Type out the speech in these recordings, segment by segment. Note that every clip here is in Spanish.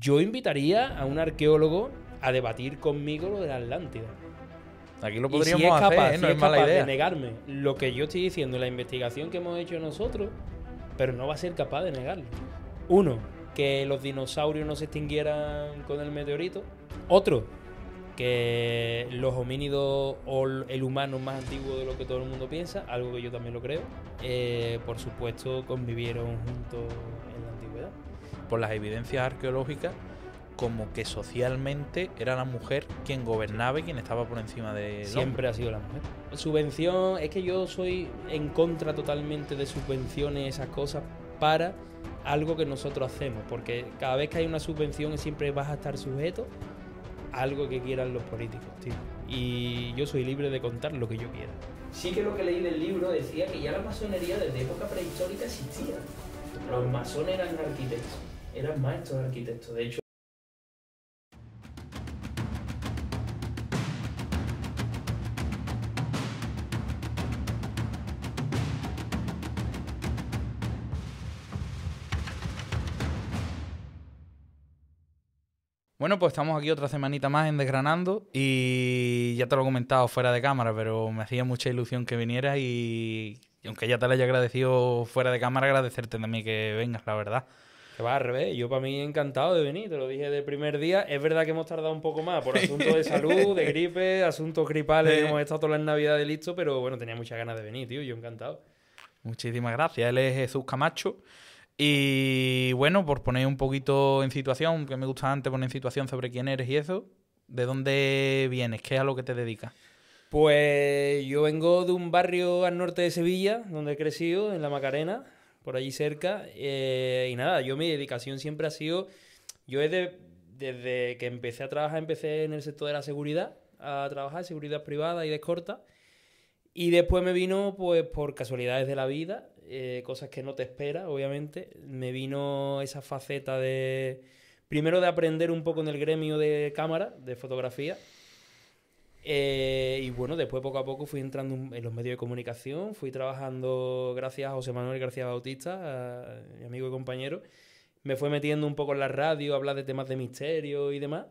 Yo invitaría a un arqueólogo a debatir conmigo lo de la Atlántida. Aquí lo Y podríamos si es capaz, hacer, ¿eh? No si es mala capaz de idea. negarme lo que yo estoy diciendo en la investigación que hemos hecho nosotros, pero no va a ser capaz de negarlo. Uno, que los dinosaurios no se extinguieran con el meteorito. Otro, que los homínidos o el humano más antiguo de lo que todo el mundo piensa, algo que yo también lo creo, por supuesto convivieron juntos en la antigüedad. Por las evidencias arqueológicas, como que socialmente era la mujer quien gobernaba y quien estaba por encima de Siempre ha sido la mujer. Subvención, es que yo soy en contra totalmente de subvenciones, esas cosas, para algo que nosotros hacemos, porque cada vez que hay una subvención siempre vas a estar sujeto a algo que quieran los políticos, tío. Y yo soy libre de contar lo que yo quiera. Sí que lo que leí del libro decía que ya la masonería desde época prehistórica existía. Los masones eran arquitectos, eran maestros arquitectos, de hecho. Bueno, pues estamos aquí otra semanita más en Desgranando y ya te lo he comentado fuera de cámara, pero me hacía mucha ilusión que vinieras y aunque ya te lo haya agradecido fuera de cámara, agradecerte también que vengas, la verdad. Que va al revés, yo para mí encantado de venir, te lo dije del primer día. Es verdad que hemos tardado un poco más por asuntos de salud, de gripe, asuntos gripales, que hemos estado todas las navidades listos, pero bueno, tenía muchas ganas de venir, tío, yo encantado. Muchísimas gracias. Él es Jesús Camacho. Y bueno, por poner un poquito en situación, que me gusta antes poner en situación sobre quién eres y eso, ¿de dónde vienes? ¿Qué es a lo que te dedicas? Pues yo vengo de un barrio al norte de Sevilla, donde he crecido, en La Macarena, por allí cerca. Y nada, yo mi dedicación siempre ha sido... Desde que empecé a trabajar, empecé en el sector de la seguridad, a trabajar en seguridad privada y de escolta. Y después me vino, pues por casualidades de la vida, cosas que no te esperas, obviamente, me vino esa faceta de... Primero de aprender un poco en el gremio de cámara, de fotografía. Y bueno, después poco a poco fui entrando en los medios de comunicación, fui trabajando gracias a José Manuel García Bautista, a mi amigo y compañero. Me fue metiendo un poco en la radio, a hablar de temas de misterio y demás.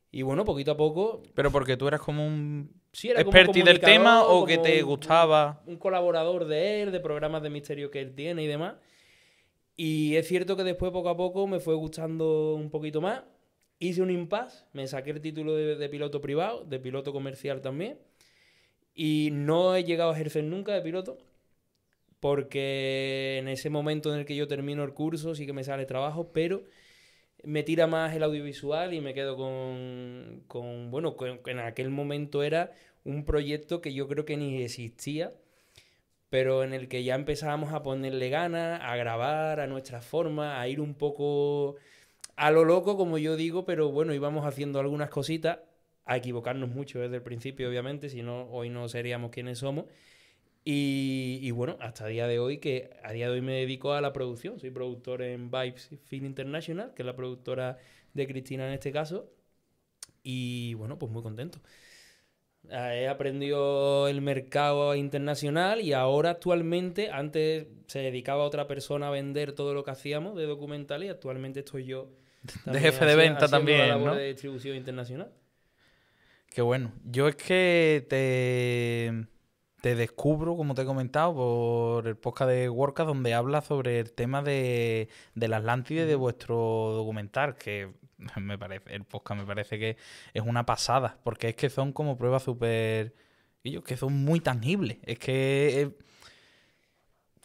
Y bueno, poquito a poco... ¿Pero porque tú eras como un Sí, era como experti del tema comunicador, o que como te gustaba? un colaborador de él, de programas de misterio que él tiene y demás. Y es cierto que después, poco a poco, me fue gustando un poquito más. Hice un impasse, me saqué el título de piloto privado, de piloto comercial también. Y no he llegado a ejercer nunca de piloto, porque en ese momento en el que yo termino el curso sí que me sale trabajo, pero me tira más el audiovisual y me quedo bueno, que en aquel momento era un proyecto que yo creo que ni existía, pero en el que ya empezábamos a ponerle ganas, a grabar a nuestra forma, a ir un poco a lo loco, como yo digo, pero bueno, íbamos haciendo algunas cositas, a equivocarnos mucho desde el principio, obviamente, si no, hoy no seríamos quienes somos. Y bueno, hasta el día de hoy, que a día de hoy me dedico a la producción. Soy productor en Vibes Film International, que es la productora de Cristina en este caso. Y bueno, pues muy contento. He aprendido el mercado internacional y ahora actualmente, antes se dedicaba a otra persona a vender todo lo que hacíamos de documentales y actualmente estoy yo De jefe de venta haciendo la también, labor ¿no? de distribución internacional. Qué bueno. Yo es que te descubro, como te he comentado, por el podcast de WordCast, donde habla sobre el tema de la Atlántida y de vuestro documental, que me parece, el podcast me parece que es una pasada, porque es que son como pruebas súper... Ellos que son muy tangibles. Es que...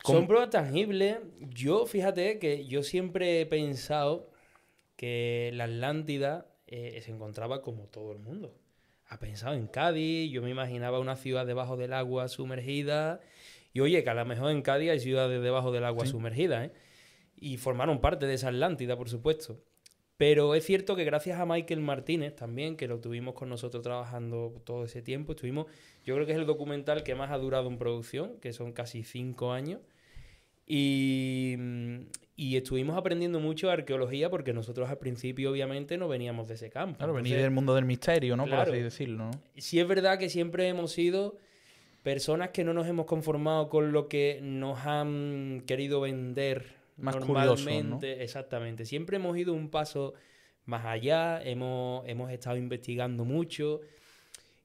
Son pruebas tangibles. Yo, fíjate que yo siempre he pensado que la Atlántida se encontraba como todo el mundo. Ha pensado en Cádiz, yo me imaginaba una ciudad debajo del agua sumergida. Y oye, que a lo mejor en Cádiz hay ciudades debajo del agua Sí. sumergidas, ¿eh? Y formaron parte de esa Atlántida, por supuesto. Pero es cierto que gracias a Michael Martínez también, que lo tuvimos con nosotros trabajando todo ese tiempo, yo creo que es el documental que más ha durado en producción, que son casi 5 años. Y estuvimos aprendiendo mucho de arqueología porque nosotros al principio obviamente no veníamos de ese campo. Claro, venir Entonces, del mundo del misterio, ¿no? claro, Por así decirlo, ¿no? sí es verdad que siempre hemos sido personas que no nos hemos conformado con lo que nos han querido vender Más curiosos, ¿no? normalmente. Exactamente. Siempre hemos ido un paso más allá, hemos estado investigando mucho.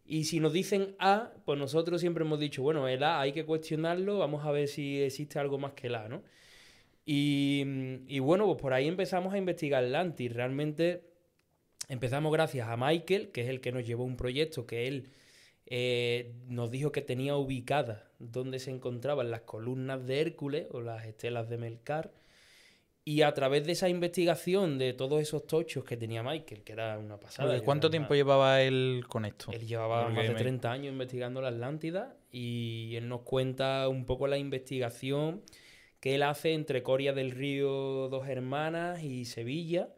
Y si nos dicen A, pues nosotros siempre hemos dicho, bueno, el A hay que cuestionarlo, vamos a ver si existe algo más que el A, ¿no? Y bueno, pues por ahí empezamos a investigar Atlantis. Realmente empezamos gracias a Michael, que es el que nos llevó un proyecto que él nos dijo que tenía ubicadas donde se encontraban las columnas de Hércules o las estelas de Melkar. Y a través de esa investigación de todos esos tochos que tenía Michael, que era una pasada. Porque ¿cuánto tiempo llevaba él con esto? Él llevaba más de 30 años investigando la Atlántida y él nos cuenta un poco la investigación que él hace entre Coria del Río, Dos Hermanas y Sevilla.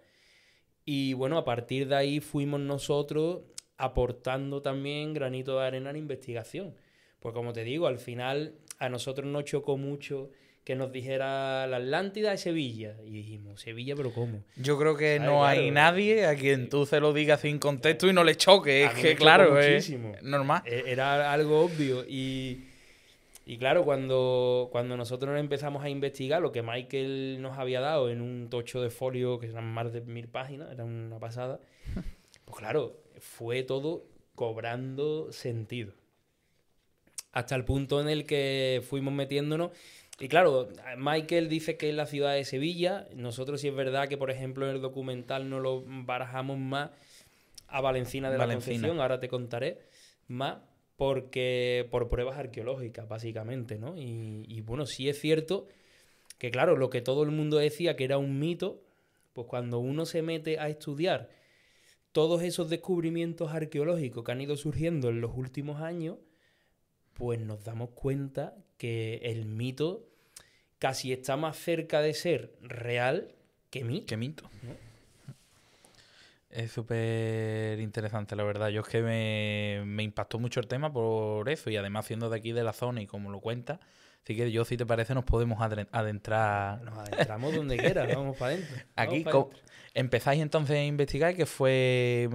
Y bueno, a partir de ahí fuimos nosotros aportando también granito de arena en investigación. Pues como te digo, al final a nosotros nos chocó mucho que nos dijera la Atlántida de Sevilla. Y dijimos, ¿Sevilla? ¿Pero cómo? Yo creo que no claro, hay nadie a quien tú se lo digas sin contexto y no le choque. Es que, claro, es normal. Era algo obvio. Y claro, cuando nosotros empezamos a investigar lo que Michael nos había dado en un tocho de folio, que eran más de 1000 páginas, era una pasada, pues claro, fue todo cobrando sentido. Hasta el punto en el que fuimos metiéndonos. Y claro, Michael dice que es la ciudad de Sevilla. Nosotros sí es verdad que, por ejemplo, en el documental no lo barajamos más a Valencina de la Concepción. Ahora te contaré más porque por pruebas arqueológicas, básicamente, ¿no? Y bueno, sí es cierto que, claro, lo que todo el mundo decía que era un mito, pues cuando uno se mete a estudiar todos esos descubrimientos arqueológicos que han ido surgiendo en los últimos años, pues nos damos cuenta que el mito casi está más cerca de ser real que mito. ¿Qué mito? ¿No? Es súper interesante, la verdad. Yo es que me impactó mucho el tema por eso. Y además, siendo de aquí de la zona y como lo cuenta, así que yo, si te parece, nos podemos adentrar. Nos adentramos donde quieras, vamos para adentro. Aquí empezáis entonces a investigar, que fue...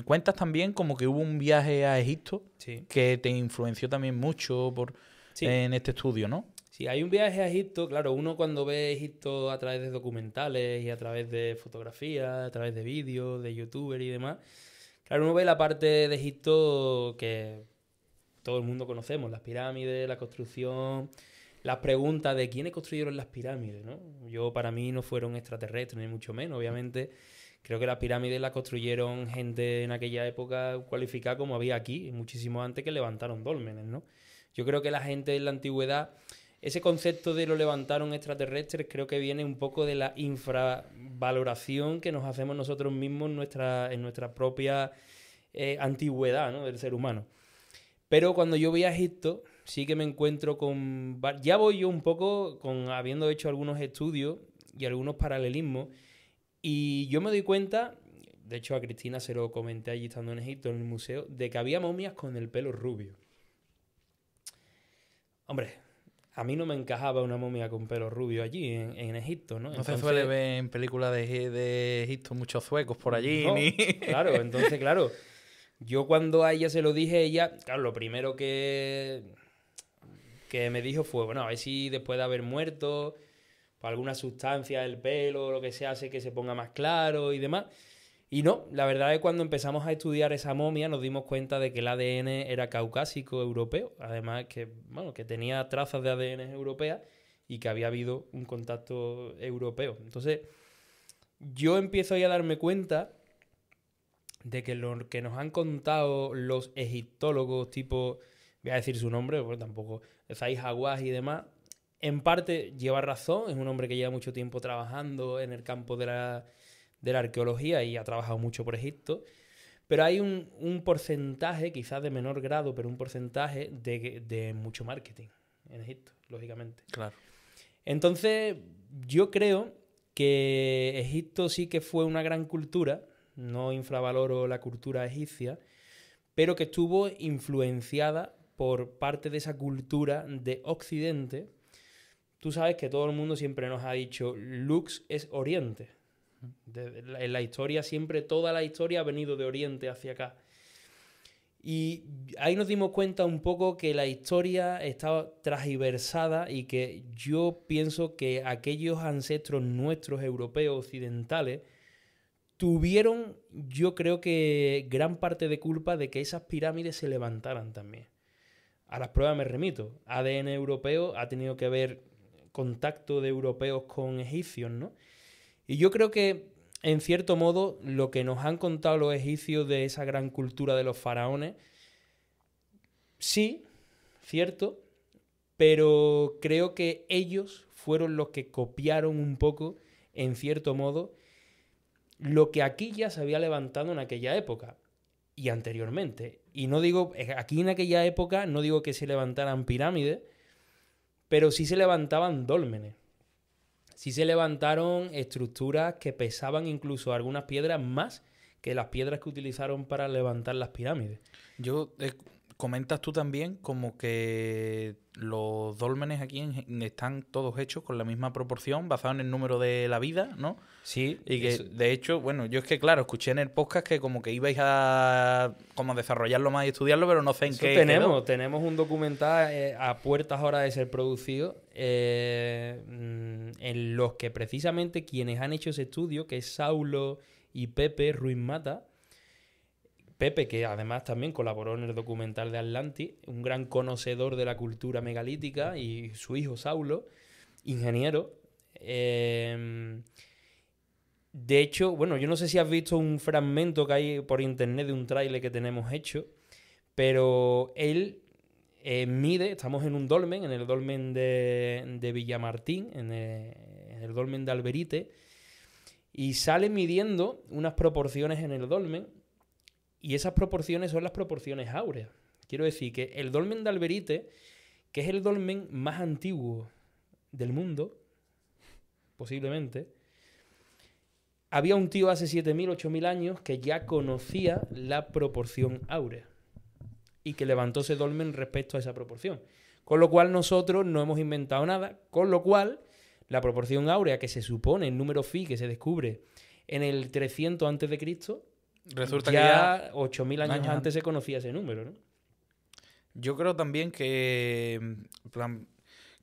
Cuentas también como que hubo un viaje a Egipto, sí, que te influenció también mucho en este estudio, ¿no? Sí, hay un viaje a Egipto. Claro, uno cuando ve Egipto a través de documentales y a través de fotografías, a través de vídeos, de youtubers y demás, claro, uno ve la parte de Egipto que todo el mundo conocemos, las pirámides, la construcción, las preguntas de quiénes construyeron las pirámides, ¿no? Para mí no fueron extraterrestres, ni mucho menos, obviamente. Creo que las pirámides las construyeron gente en aquella época cualificada como había aquí, muchísimo antes que levantaron dólmenes, ¿no? Yo creo que la gente en la antigüedad, ese concepto de lo levantaron extraterrestres, creo que viene un poco de la infravaloración que nos hacemos nosotros mismos en nuestra propia antigüedad, ¿no?, del ser humano. Pero cuando yo voy a Egipto, sí que me encuentro con... Ya voy yo un poco habiendo hecho algunos estudios y algunos paralelismos, y yo me doy cuenta, de hecho a Cristina se lo comenté allí estando en Egipto, en el museo, de que había momias con el pelo rubio. Hombre, a mí no me encajaba una momia con pelo rubio allí, en Egipto, ¿no? No se suele ver en películas de Egipto muchos zuecos por allí. No, claro, entonces, claro, yo cuando a ella se lo dije, ella, claro, lo primero que me dijo fue, bueno, a ver si después de haber muerto, por alguna sustancia del pelo o lo que sea, hace que se ponga más claro y demás. Y no, la verdad es que cuando empezamos a estudiar esa momia nos dimos cuenta de que el ADN era caucásico europeo, además que tenía trazas de ADN europeas y que había habido un contacto europeo. Entonces, yo empiezo ahí a darme cuenta de que lo que nos han contado los egiptólogos tipo, voy a decir su nombre, porque tampoco, Zahi Hawass y demás, en parte lleva razón, es un hombre que lleva mucho tiempo trabajando en el campo de la arqueología y ha trabajado mucho por Egipto, pero hay un porcentaje, quizás de menor grado, pero un porcentaje de mucho marketing en Egipto, lógicamente. Claro. Entonces, yo creo que Egipto sí que fue una gran cultura, no infravaloro la cultura egipcia, pero que estuvo influenciada por parte de esa cultura de Occidente. Tú sabes que todo el mundo siempre nos ha dicho, Lux es Oriente. En la historia siempre, toda la historia ha venido de Oriente hacia acá. Y ahí nos dimos cuenta un poco que la historia estaba transversada y que yo pienso que aquellos ancestros nuestros europeos occidentales tuvieron, yo creo que gran parte de culpa de que esas pirámides se levantaran también. A las pruebas me remito. ADN europeo ha tenido que ver contacto de europeos con egipcios, ¿no? Y yo creo que, en cierto modo, lo que nos han contado los egipcios de esa gran cultura de los faraones, sí, cierto, pero creo que ellos fueron los que copiaron un poco, en cierto modo, lo que aquí ya se había levantado en aquella época y anteriormente. Y no digo, aquí en aquella época, no digo que se levantaran pirámides, pero sí se levantaban dólmenes. Sí se levantaron estructuras que pesaban incluso algunas piedras más que las piedras que utilizaron para levantar las pirámides. Comentas tú también como que los dólmenes aquí están todos hechos con la misma proporción, basados en el número de la vida, ¿no? Sí. Y que, de hecho, bueno, yo es que, claro, escuché en el podcast que como que ibais a como desarrollarlo más y estudiarlo, pero no sé en qué quedó. Tenemos un documental a puertas ahora de ser producido en los que precisamente quienes han hecho ese estudio, que es Saulo y Pepe Ruiz Mata, Pepe, que además también colaboró en el documental de Atlantis, un gran conocedor de la cultura megalítica, y su hijo Saulo, ingeniero. De hecho, bueno, yo no sé si has visto un fragmento que hay por internet de un tráiler que tenemos hecho, pero él mide, estamos en un dolmen, en el dolmen de Villamartín, en el dolmen de Alberite, y sale midiendo unas proporciones en el dolmen. Y esas proporciones son las proporciones áureas. Quiero decir que el dolmen de Alberite, que es el dolmen más antiguo del mundo, posiblemente, había un tío hace 7.000, 8.000 años que ya conocía la proporción áurea y que levantó ese dolmen respecto a esa proporción. Con lo cual nosotros no hemos inventado nada, con lo cual la proporción áurea, que se supone, el número phi que se descubre en el 300 a.C., resulta ya que ya 8.000 años antes se conocía ese número, ¿no? Yo creo también que, en plan,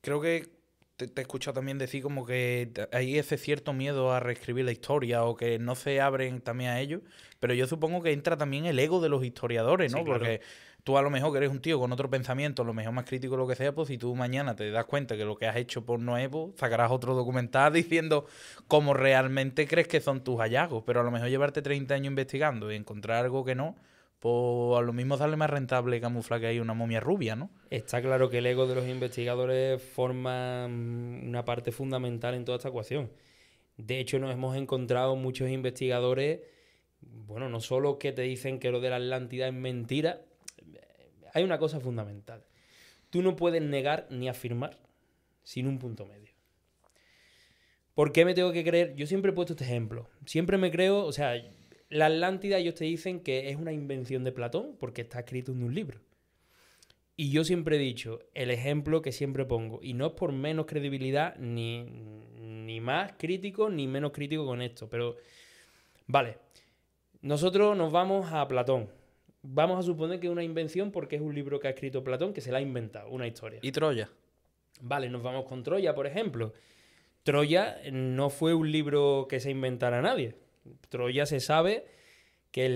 creo que te he escuchado también decir como que hay ese cierto miedo a reescribir la historia o que no se abren también a ello, pero yo supongo que entra también el ego de los historiadores, ¿no? Sí, claro. Porque tú a lo mejor que eres un tío con otro pensamiento, a lo mejor más crítico lo que sea, pues si tú mañana te das cuenta que lo que has hecho por no es, pues sacarás otro documental diciendo cómo realmente crees que son tus hallazgos, pero a lo mejor llevarte 30 años investigando y encontrar algo que no, pues a lo mismo sale más rentable camuflar que hay una momia rubia, ¿no? Está claro que el ego de los investigadores forma una parte fundamental en toda esta ecuación. De hecho, nos hemos encontrado muchos investigadores, bueno, no solo que te dicen que lo de la Atlántida es mentira, hay una cosa fundamental. Tú no puedes negar ni afirmar sin un punto medio. ¿Por qué me tengo que creer? Yo siempre he puesto este ejemplo. Siempre me creo, o sea, la Atlántida ellos te dicen que es una invención de Platón porque está escrito en un libro. Y yo siempre he dicho, el ejemplo que siempre pongo, y no es por menos credibilidad, ni más crítico, ni menos crítico con esto, pero vale, nosotros nos vamos a Platón. Vamos a suponer que es una invención porque es un libro que ha escrito Platón, que se la ha inventado, una historia. ¿Y Troya? Vale, nos vamos con Troya, por ejemplo. Troya no fue un libro que se inventara nadie. Troya se sabe que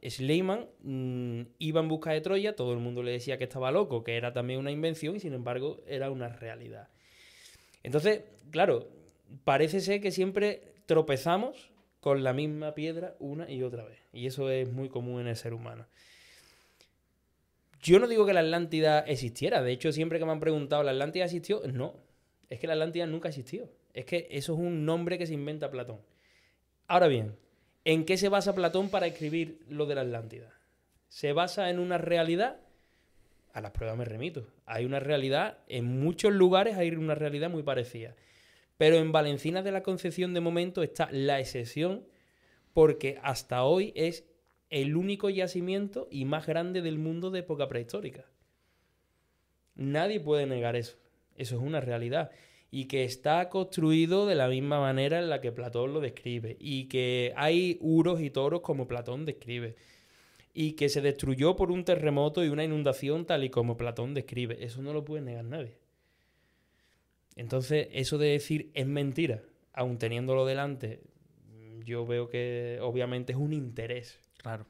Schliemann iba en busca de Troya, todo el mundo le decía que estaba loco, que era también una invención y sin embargo era una realidad. Entonces, claro, parece ser que siempre tropezamos con la misma piedra una y otra vez. Y eso es muy común en el ser humano. Yo no digo que la Atlántida existiera. De hecho, siempre que me han preguntado, ¿la Atlántida existió? No. Es que la Atlántida nunca existió. Es que eso es un nombre que se inventa Platón. Ahora bien, ¿en qué se basa Platón para escribir lo de la Atlántida? ¿Se basa en una realidad? A las pruebas me remito. Hay una realidad, en muchos lugares hay una realidad muy parecida. Pero en Valencinas de la Concepción de momento está la excepción porque hasta hoy es el único yacimiento y más grande del mundo de época prehistórica. Nadie puede negar eso. Eso es una realidad. Y que está construido de la misma manera en la que Platón lo describe. Y que hay uros y toros como Platón describe. Y que se destruyó por un terremoto y una inundación tal y como Platón describe. Eso no lo puede negar nadie. Entonces, eso de decir es mentira, aun teniéndolo delante, yo veo que obviamente es un interés. Claro.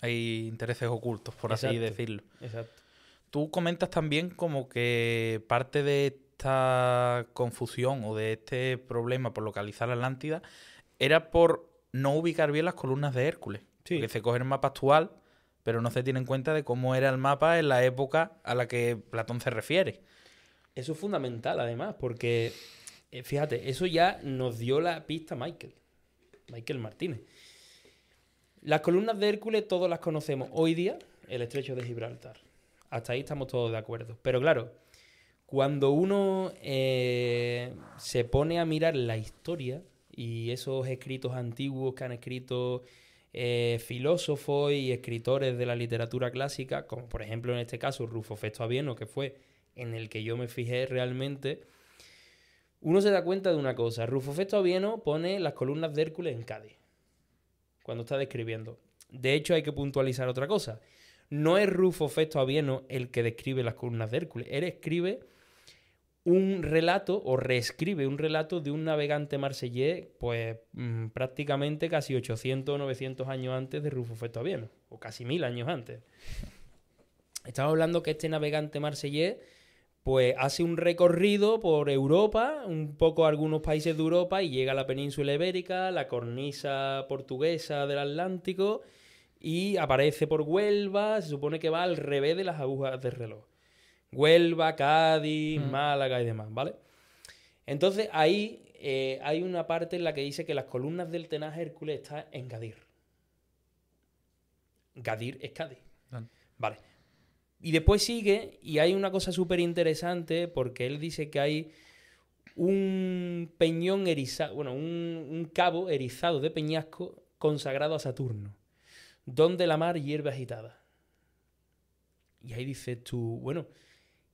Hay intereses ocultos, por así Exacto, decirlo. Exacto. Tú comentas también como que parte de esta confusión o de este problema por localizar la Atlántida era por no ubicar bien las columnas de Hércules. Sí. Porque se coge el mapa actual, pero no se tiene en cuenta de cómo era el mapa en la época a la que Platón se refiere. Eso es fundamental, además, porque, fíjate, eso ya nos dio la pista Michael Martínez. Las columnas de Hércules todos las conocemos hoy día, el estrecho de Gibraltar. Hasta ahí estamos todos de acuerdo. Pero claro, cuando uno se pone a mirar la historia y esos escritos antiguos que han escrito filósofos y escritores de la literatura clásica, como por ejemplo en este caso Rufo Festo Avieno, que fue en el que yo me fijé realmente, uno se da cuenta de una cosa. Rufo Festo Avieno pone las columnas de Hércules en Cádiz, cuando está describiendo. De hecho, hay que puntualizar otra cosa. No es Rufo Festo Avieno el que describe las columnas de Hércules. Él escribe un relato, o reescribe un relato de un navegante marsellés, pues prácticamente casi 800 o 900 años antes de Rufo Festo Avieno, o casi 1000 años antes. Estamos hablando que este navegante marsellés pues hace un recorrido por Europa, un poco algunos países de Europa, y llega a la península ibérica, la cornisa portuguesa del Atlántico, y aparece por Huelva. Se supone que va al revés de las agujas del reloj. Huelva, Cádiz, Málaga y demás, ¿vale? Entonces ahí hay una parte en la que dice que las columnas del Tenaz Hércules están en Gadir. Gadir es Cádiz. Vale. Y después sigue, y hay una cosa súper interesante, porque él dice que hay un peñón erizado, bueno, un cabo erizado de peñasco consagrado a Saturno, donde la mar hierve agitada. Y ahí dices tú, bueno,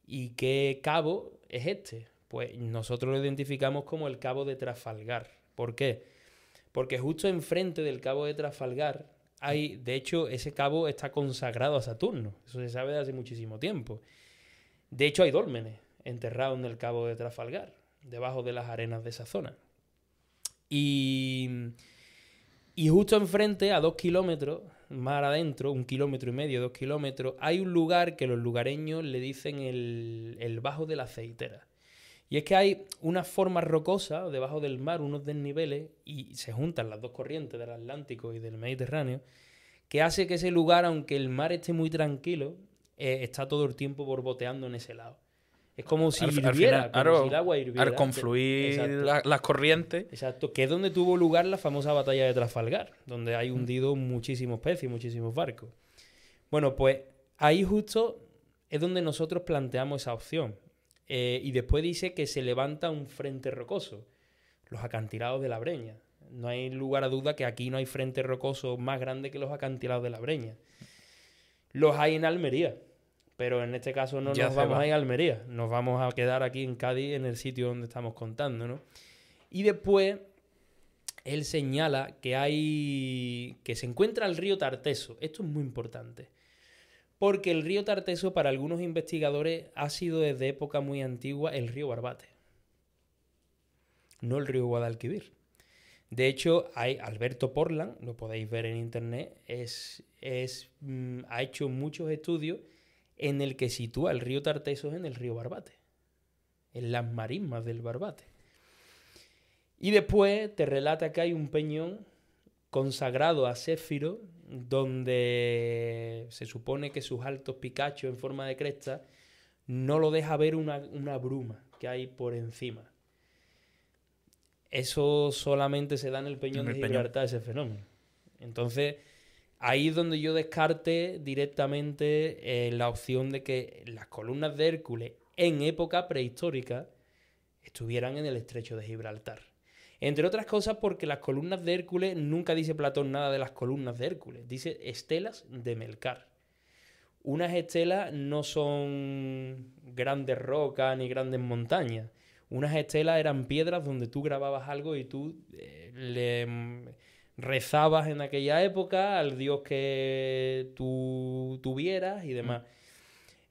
¿y qué cabo es este? Pues nosotros lo identificamos como el cabo de Trafalgar. ¿Por qué? Porque justo enfrente del cabo de Trafalgar hay, de hecho, ese cabo está consagrado a Saturno. Eso se sabe desde hace muchísimo tiempo. De hecho, hay dólmenes enterrados en el cabo de Trafalgar, debajo de las arenas de esa zona. Y justo enfrente, a 2 kilómetros, mar adentro, 1,5 kilómetros, 2 kilómetros, hay un lugar que los lugareños le dicen el Bajo de la Aceitera. Y es que hay unas formas rocosas debajo del mar, unos desniveles, y se juntan las dos corrientes del Atlántico y del Mediterráneo, que hace que ese lugar, aunque el mar esté muy tranquilo, está todo el tiempo borboteando en ese lado. Es como si hirviera, como si el agua hirviera. Al confluir las corrientes. Exacto, que es donde tuvo lugar la famosa batalla de Trafalgar, donde hay hundido muchísimos peces y muchísimos barcos. Bueno, pues ahí justo es donde nosotros planteamos esa opción. Y después dice que se levanta un frente rocoso, los acantilados de la Breña. No hay lugar a duda que aquí no hay frente rocoso más grande que los acantilados de la Breña. Los hay en Almería, pero en este caso no nos vamos a ir a Almería. Nos vamos a quedar aquí en Cádiz, en el sitio donde estamos contando, ¿no? Y después él señala que se encuentra el río Tarteso. Esto es muy importante, porque el río Tarteso para algunos investigadores ha sido desde época muy antigua el río Barbate, no el río Guadalquivir. De hecho, hay Alberto Portland, lo podéis ver en internet, ha hecho muchos estudios en el que sitúa el río Tarteso en el río Barbate, en las marismas del Barbate. Y después te relata que hay un peñón consagrado a Céfiro, donde se supone que sus altos picachos en forma de cresta no lo deja ver una bruma que hay por encima. Eso solamente se da en el peñón de Gibraltar, ese fenómeno. Entonces, ahí es donde yo descarte directamente la opción de que las columnas de Hércules en época prehistórica estuvieran en el estrecho de Gibraltar. Entre otras cosas porque las columnas de Hércules, nunca dice Platón nada de las columnas de Hércules, dice estelas de Melcar. Unas estelas no son grandes rocas ni grandes montañas. Unas estelas eran piedras donde tú grababas algo y tú le rezabas en aquella época al dios que tú tuvieras y demás.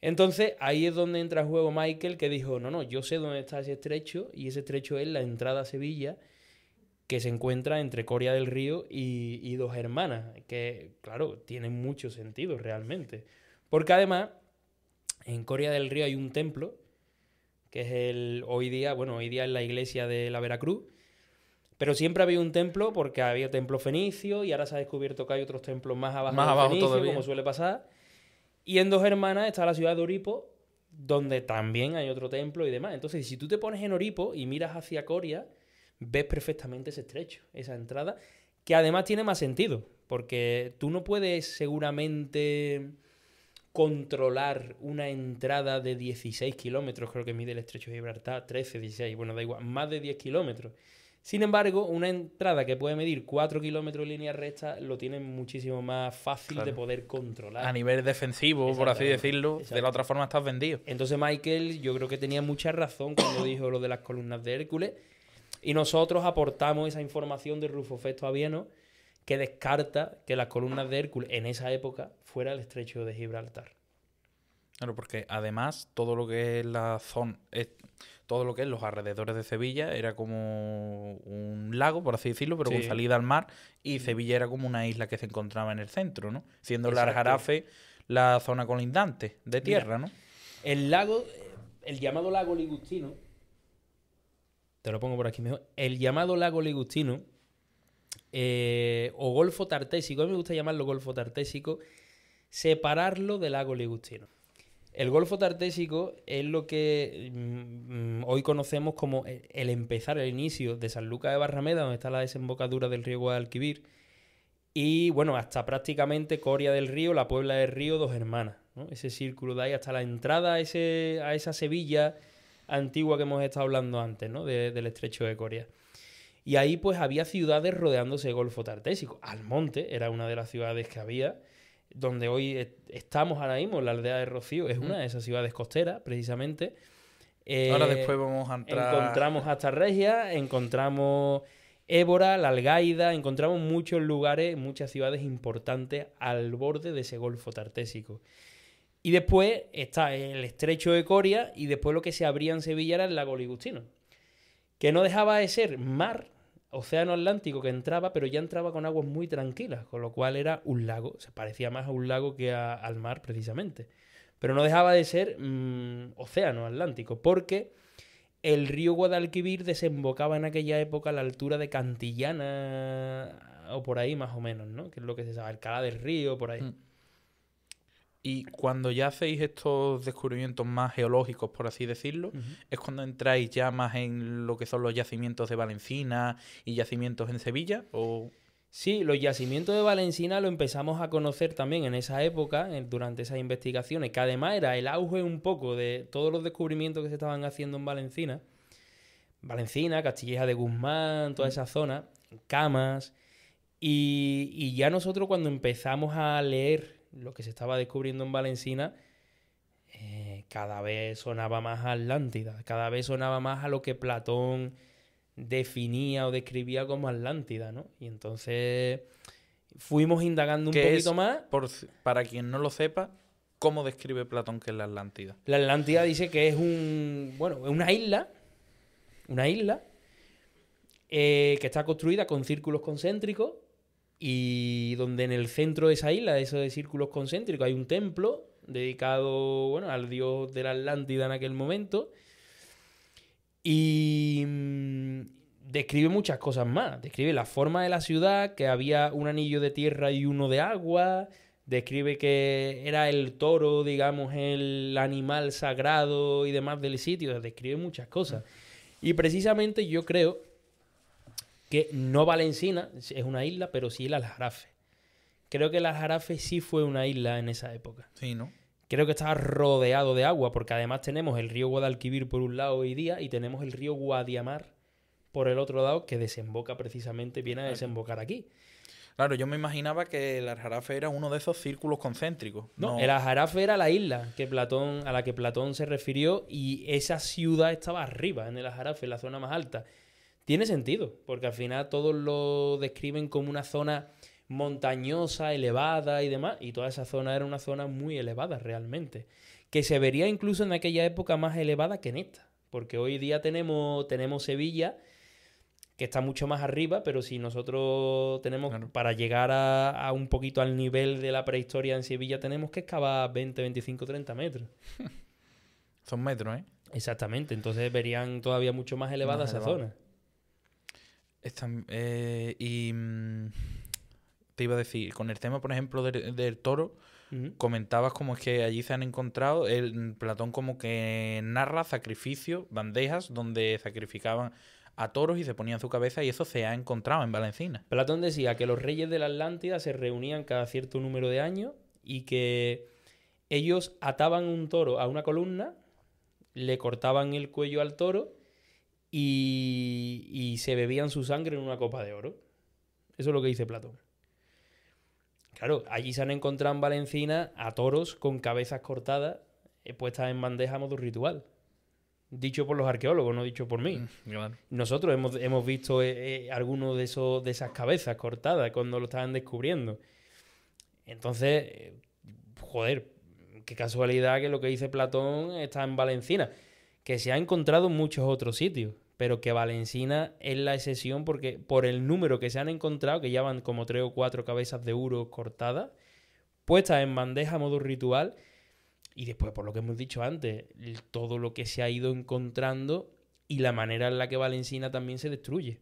Entonces ahí es donde entra en juego Michael, que dijo, no, yo sé dónde está ese estrecho, y ese estrecho es la entrada a Sevilla, que se encuentra entre Coria del Río y Dos Hermanas, que, claro, tiene mucho sentido realmente. Porque además, en Coria del Río hay un templo, que es hoy día es la iglesia de la Veracruz, pero siempre había un templo porque había templo fenicio y ahora se ha descubierto que hay otros templos más abajo Más del abajo fenicio, todavía. como suele pasar. Y en Dos Hermanas está la ciudad de Oripo, donde también hay otro templo y demás. Entonces, si tú te pones en Oripo y miras hacia Coria, ves perfectamente ese estrecho, esa entrada, que además tiene más sentido, porque tú no puedes seguramente controlar una entrada de 16 kilómetros, creo que mide el estrecho de Gibraltar, 13, 16, bueno, da igual, más de 10 kilómetros. Sin embargo, una entrada que puede medir 4 kilómetros en línea recta lo tiene muchísimo más fácil de Claro. poder controlar. A nivel defensivo, por así Exactamente, decirlo, de exacto. la otra forma estás vendido. Entonces Michael, yo creo que tenía mucha razón cuando dijo lo de las columnas de Hércules. Y nosotros aportamos esa información de Rufo Festo Avieno, que descarta que las columnas de Hércules en esa época fuera el estrecho de Gibraltar. Claro, porque además todo lo que es la zona, todo lo que es los alrededores de Sevilla era como un lago, por así decirlo, pero con Sí. salida al mar, y Sevilla era como una isla que se encontraba en el centro, ¿no? Siendo el Exacto. Aljarafe la zona colindante de Mira, tierra, ¿no? El lago, el llamado lago Ligustino, te lo pongo por aquí mejor, el llamado lago Ligustino, o Golfo Tartésico, a mí me gusta llamarlo Golfo Tartésico, separarlo del lago Ligustino. El Golfo Tartésico es lo que hoy conocemos como el empezar, el inicio de Sanlúcar de Barrameda, donde está la desembocadura del río Guadalquivir, y bueno, hasta prácticamente Coria del Río, la Puebla del Río, Dos Hermanas, ¿no? Ese círculo de ahí hasta la entrada a esa Sevilla antigua que hemos estado hablando antes, ¿no? Del estrecho de Coria. Y ahí pues había ciudades rodeándose de Golfo Tartésico. Almonte era una de las ciudades que había, donde hoy estamos ahora mismo, la aldea de Rocío, es una de esas ciudades costeras, precisamente. Ahora después vamos a entrar... Encontramos hasta Regia, encontramos Évora, La Algaida, encontramos muchos lugares, muchas ciudades importantes al borde de ese Golfo Tartésico. Y después está el estrecho de Coria y después lo que se abría en Sevilla era el lago Ligustino, que no dejaba de ser mar, océano Atlántico que entraba, pero ya entraba con aguas muy tranquilas, con lo cual era un lago, se parecía más a un lago que al mar precisamente. Pero no dejaba de ser océano Atlántico, porque el río Guadalquivir desembocaba en aquella época a la altura de Cantillana o por ahí más o menos, ¿no? Que es lo que se sabe, Alcalá del Río, por ahí. Y cuando ya hacéis estos descubrimientos más geológicos, por así decirlo, es cuando entráis ya más en lo que son los yacimientos de Valencina y yacimientos en Sevilla, ¿o...? Sí, los yacimientos de Valencina lo empezamos a conocer también en esa época, durante esas investigaciones, que además era el auge un poco de todos los descubrimientos que se estaban haciendo en Valencina. Valencina, Castilleja de Guzmán, toda esa zona, Camas. Y ya nosotros cuando empezamos a leer lo que se estaba descubriendo en Valencina, cada vez sonaba más a Atlántida, cada vez sonaba más a lo que Platón definía o describía como Atlántida, ¿no? Y entonces fuimos indagando un poquito más. Para quien no lo sepa, ¿cómo describe Platón que es la Atlántida? La Atlántida dice que es una isla que está construida con círculos concéntricos y donde en el centro de esa isla, de esos círculos concéntricos, hay un templo dedicado, bueno, al dios de la Atlántida en aquel momento. Y describe muchas cosas más. Describe la forma de la ciudad, que había un anillo de tierra y uno de agua. Describe que era el toro, digamos, el animal sagrado y demás del sitio. Describe muchas cosas. Y precisamente yo creo que no Valencina es una isla, pero sí el Aljarafe. Creo que el Aljarafe sí fue una isla en esa época. Sí, ¿no? Creo que estaba rodeado de agua, porque además tenemos el río Guadalquivir por un lado hoy día y tenemos el río Guadiamar por el otro lado, que desemboca precisamente, viene a desembocar aquí. Claro, yo me imaginaba que el Aljarafe era uno de esos círculos concéntricos. No, el Aljarafe era la isla a la que Platón se refirió, y esa ciudad estaba arriba, en el Aljarafe, en la zona más alta. Tiene sentido, porque al final todos lo describen como una zona montañosa, elevada y demás, y toda esa zona era una zona muy elevada realmente, que se vería incluso en aquella época más elevada que en esta, porque hoy día tenemos Sevilla, que está mucho más arriba, pero si nosotros tenemos, Claro. para llegar a un poquito al nivel de la prehistoria en Sevilla, tenemos que excavar 20, 25, 30 metros. Son metros, ¿eh? Exactamente, entonces verían todavía mucho más elevada Más esa elevado. zona. Te iba a decir, con el tema, por ejemplo, del toro, Ujú. comentabas como es que allí se han encontrado, Platón como que narra sacrificios, bandejas, donde sacrificaban a toros y se ponían su cabeza, y eso se ha encontrado en Valencina. Platón decía que los reyes de la Atlántida se reunían cada cierto número de años y que ellos ataban un toro a una columna, le cortaban el cuello al toro y se bebían su sangre en una copa de oro. Eso es lo que dice Platón. Claro, allí se han encontrado en Valencina a toros con cabezas cortadas puestas en bandeja a modo ritual. Dicho por los arqueólogos, no dicho por mí. Claro. Nosotros hemos visto algunos de esas cabezas cortadas cuando lo estaban descubriendo. Entonces, joder, qué casualidad que lo que dice Platón está en Valencina, que se ha encontrado en muchos otros sitios, pero que Valencina es la excepción porque por el número que se han encontrado, que ya van como 3 o 4 cabezas de uro cortadas, puestas en bandeja a modo ritual, y después, por lo que hemos dicho antes, todo lo que se ha ido encontrando y la manera en la que Valencina también se destruye.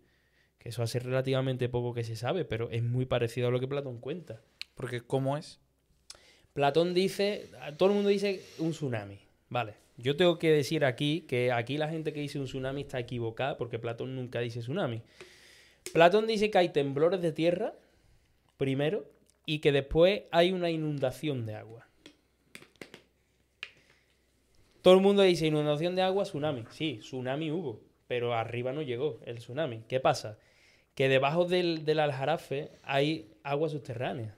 Que eso hace relativamente poco que se sabe, pero es muy parecido a lo que Platón cuenta. Porque, ¿cómo es? Platón dice, todo el mundo dice un tsunami, vale. Yo tengo que decir aquí que aquí la gente que dice un tsunami está equivocada porque Platón nunca dice tsunami. Platón dice que hay temblores de tierra, primero, y que después hay una inundación de agua. Todo el mundo dice inundación de agua, tsunami. Sí, tsunami hubo, pero arriba no llegó el tsunami. ¿Qué pasa? Que debajo del Aljarafe hay agua subterránea.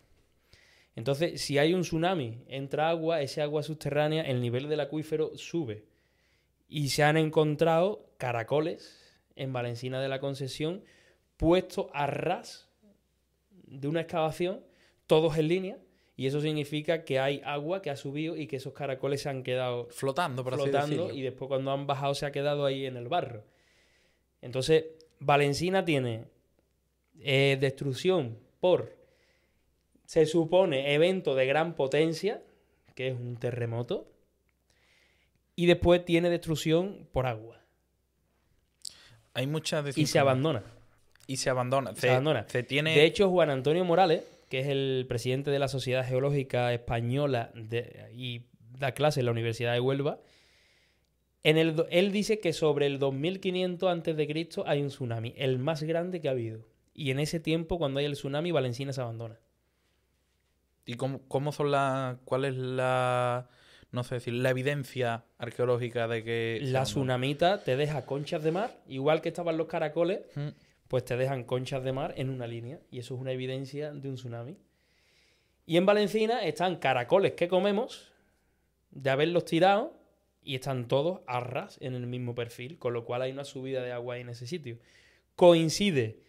Entonces, si hay un tsunami, entra agua, ese agua subterránea, el nivel del acuífero sube. Y se han encontrado caracoles en Valencina de la Concesión puestos a ras de una excavación, todos en línea, y eso significa que hay agua que ha subido y que esos caracoles se han quedado Flotando, por así flotando decirlo. y después cuando han bajado se ha quedado ahí en el barro. Entonces, Valencina tiene destrucción por, se supone, evento de gran potencia, que es un terremoto, y después tiene destrucción por agua. Hay muchas Y se abandona. Y se abandona. Se abandona. Se tiene... De hecho, Juan Antonio Morales, que es el presidente de la Sociedad Geológica Española y da clase en la Universidad de Huelva, él dice que sobre el 2500 a.C. hay un tsunami, el más grande que ha habido. Y en ese tiempo, cuando hay el tsunami, Valencina se abandona. ¿Y cómo son cuál es la, no sé decir, la evidencia arqueológica de que se La abandona? tsunamita te deja conchas de mar, igual que estaban los caracoles, Mm. pues te dejan conchas de mar en una línea. Y eso es una evidencia de un tsunami. Y en Valencina están caracoles que comemos, de haberlos tirado, y están todos a ras en el mismo perfil, con lo cual hay una subida de agua ahí en ese sitio. Coincide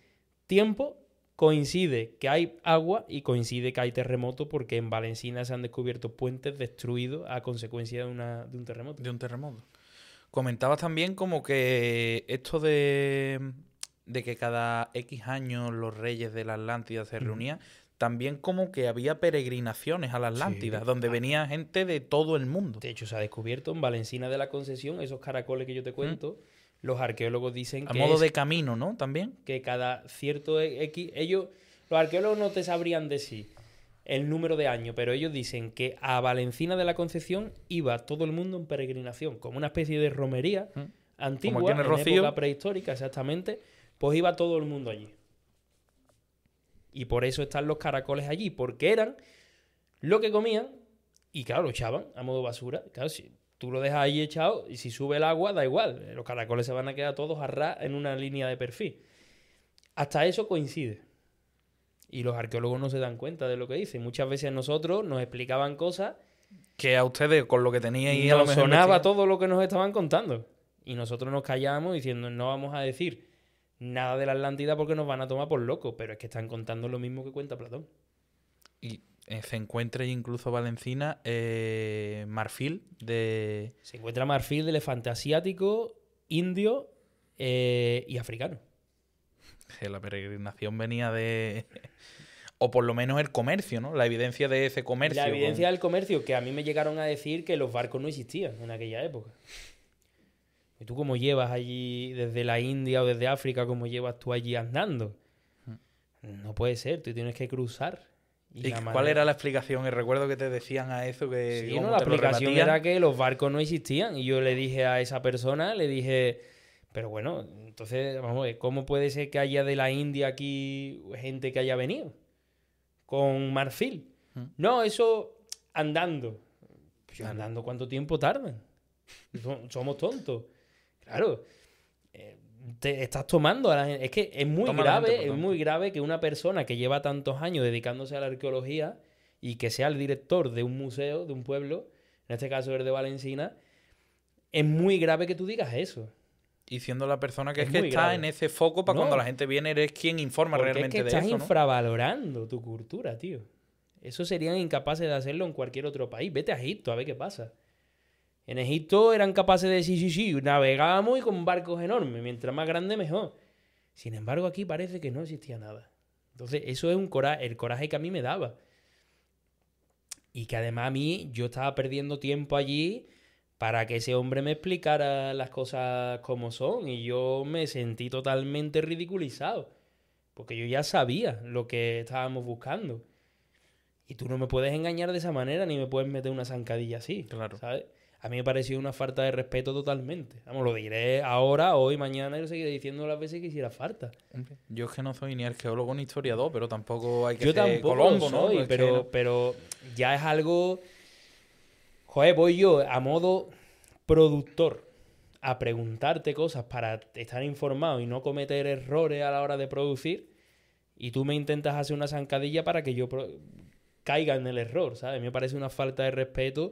tiempo, coincide que hay agua y coincide que hay terremoto porque en Valencina se han descubierto puentes destruidos a consecuencia de un terremoto. De un terremoto. Comentabas también como que esto de que cada X años los reyes de la Atlántida se reunían, también como que había peregrinaciones a la Atlántida, Sí. donde venía gente de todo el mundo. De hecho, se ha descubierto en Valencina de la Concesión esos caracoles que yo te cuento. Los arqueólogos dicen A que modo es de camino, ¿no? También. que cada cierto X... Los arqueólogos no te sabrían decir el número de años, pero ellos dicen que a Valencina de la Concepción iba todo el mundo en peregrinación, como una especie de romería antigua, Como aquí en el Rocío. época prehistórica, exactamente, pues iba todo el mundo allí. Y por eso están los caracoles allí, porque eran lo que comían y, claro, lo echaban a modo basura. Claro, si tú lo dejas ahí echado y si sube el agua, da igual. Los caracoles se van a quedar todos a ras en una línea de perfil. Hasta eso coincide. Y los arqueólogos no se dan cuenta de lo que dicen. Muchas veces nosotros nos explicaban cosas Que a ustedes, con lo que teníais y a lo nos mejor sonaba investigado, todo lo que nos estaban contando. Y nosotros nos callamos diciendo, no vamos a decir nada de la Atlántida porque nos van a tomar por locos. Pero es que están contando lo mismo que cuenta Platón. y se encuentra incluso Valencina marfil de... Se encuentra marfil de elefante asiático, indio y africano. Que la peregrinación venía de... O por lo menos el comercio, ¿no? La evidencia de ese comercio. La evidencia del comercio, que a mí me llegaron a decir que los barcos no existían en aquella época. ¿Y tú cómo llevas allí desde la India o desde África, cómo llevas tú allí andando? No puede ser, tú tienes que cruzar. ¿Y cuál era la explicación? El recuerdo que te decían a eso que... Sí, no, la explicación era que los barcos no existían. Y yo le dije a esa persona, le dije, pero bueno, entonces, vamos a ver, ¿cómo puede ser que haya de la India aquí gente que haya venido con marfil? No, eso andando. Pues andando, ¿cuánto tiempo tardan? Somos tontos. Claro, te estás tomando a la gente. Es que es muy grave que una persona que lleva tantos años dedicándose a la arqueología y que sea el director de un museo, de un pueblo, en este caso el de Valencina, es muy grave que tú digas eso. Y siendo la persona que es que está grave en ese foco para cuando la gente viene, eres quien informa realmente de eso, ¿no? Estás infravalorando tu cultura, tío. Eso serían incapaces de hacerlo en cualquier otro país. Vete a Egipto a ver qué pasa. En Egipto eran capaces de decir, sí, navegábamos y con barcos enormes. Mientras más grande, mejor. Sin embargo, aquí parece que no existía nada. Entonces, eso es el coraje que a mí me daba. Y que además a mí, yo estaba perdiendo tiempo allí para que ese hombre me explicara las cosas como son. Y yo me sentí totalmente ridiculizado. Porque yo ya sabía lo que estábamos buscando. Y tú no me puedes engañar de esa manera, ni me puedes meter una zancadilla así. Claro. ¿Sabes? A mí me pareció una falta de respeto totalmente. Vamos, lo diré ahora, hoy, mañana y lo seguiré diciendo las veces que hiciera falta. Yo es que no soy ni arqueólogo ni historiador, pero tampoco hay que Yo ser tampoco Colombo, lo soy, ¿no? pero ya es algo... Joder, voy yo a modo productor a preguntarte cosas para estar informado y no cometer errores a la hora de producir, y tú me intentas hacer una zancadilla para que yo caiga en el error, ¿sabes? Me parece una falta de respeto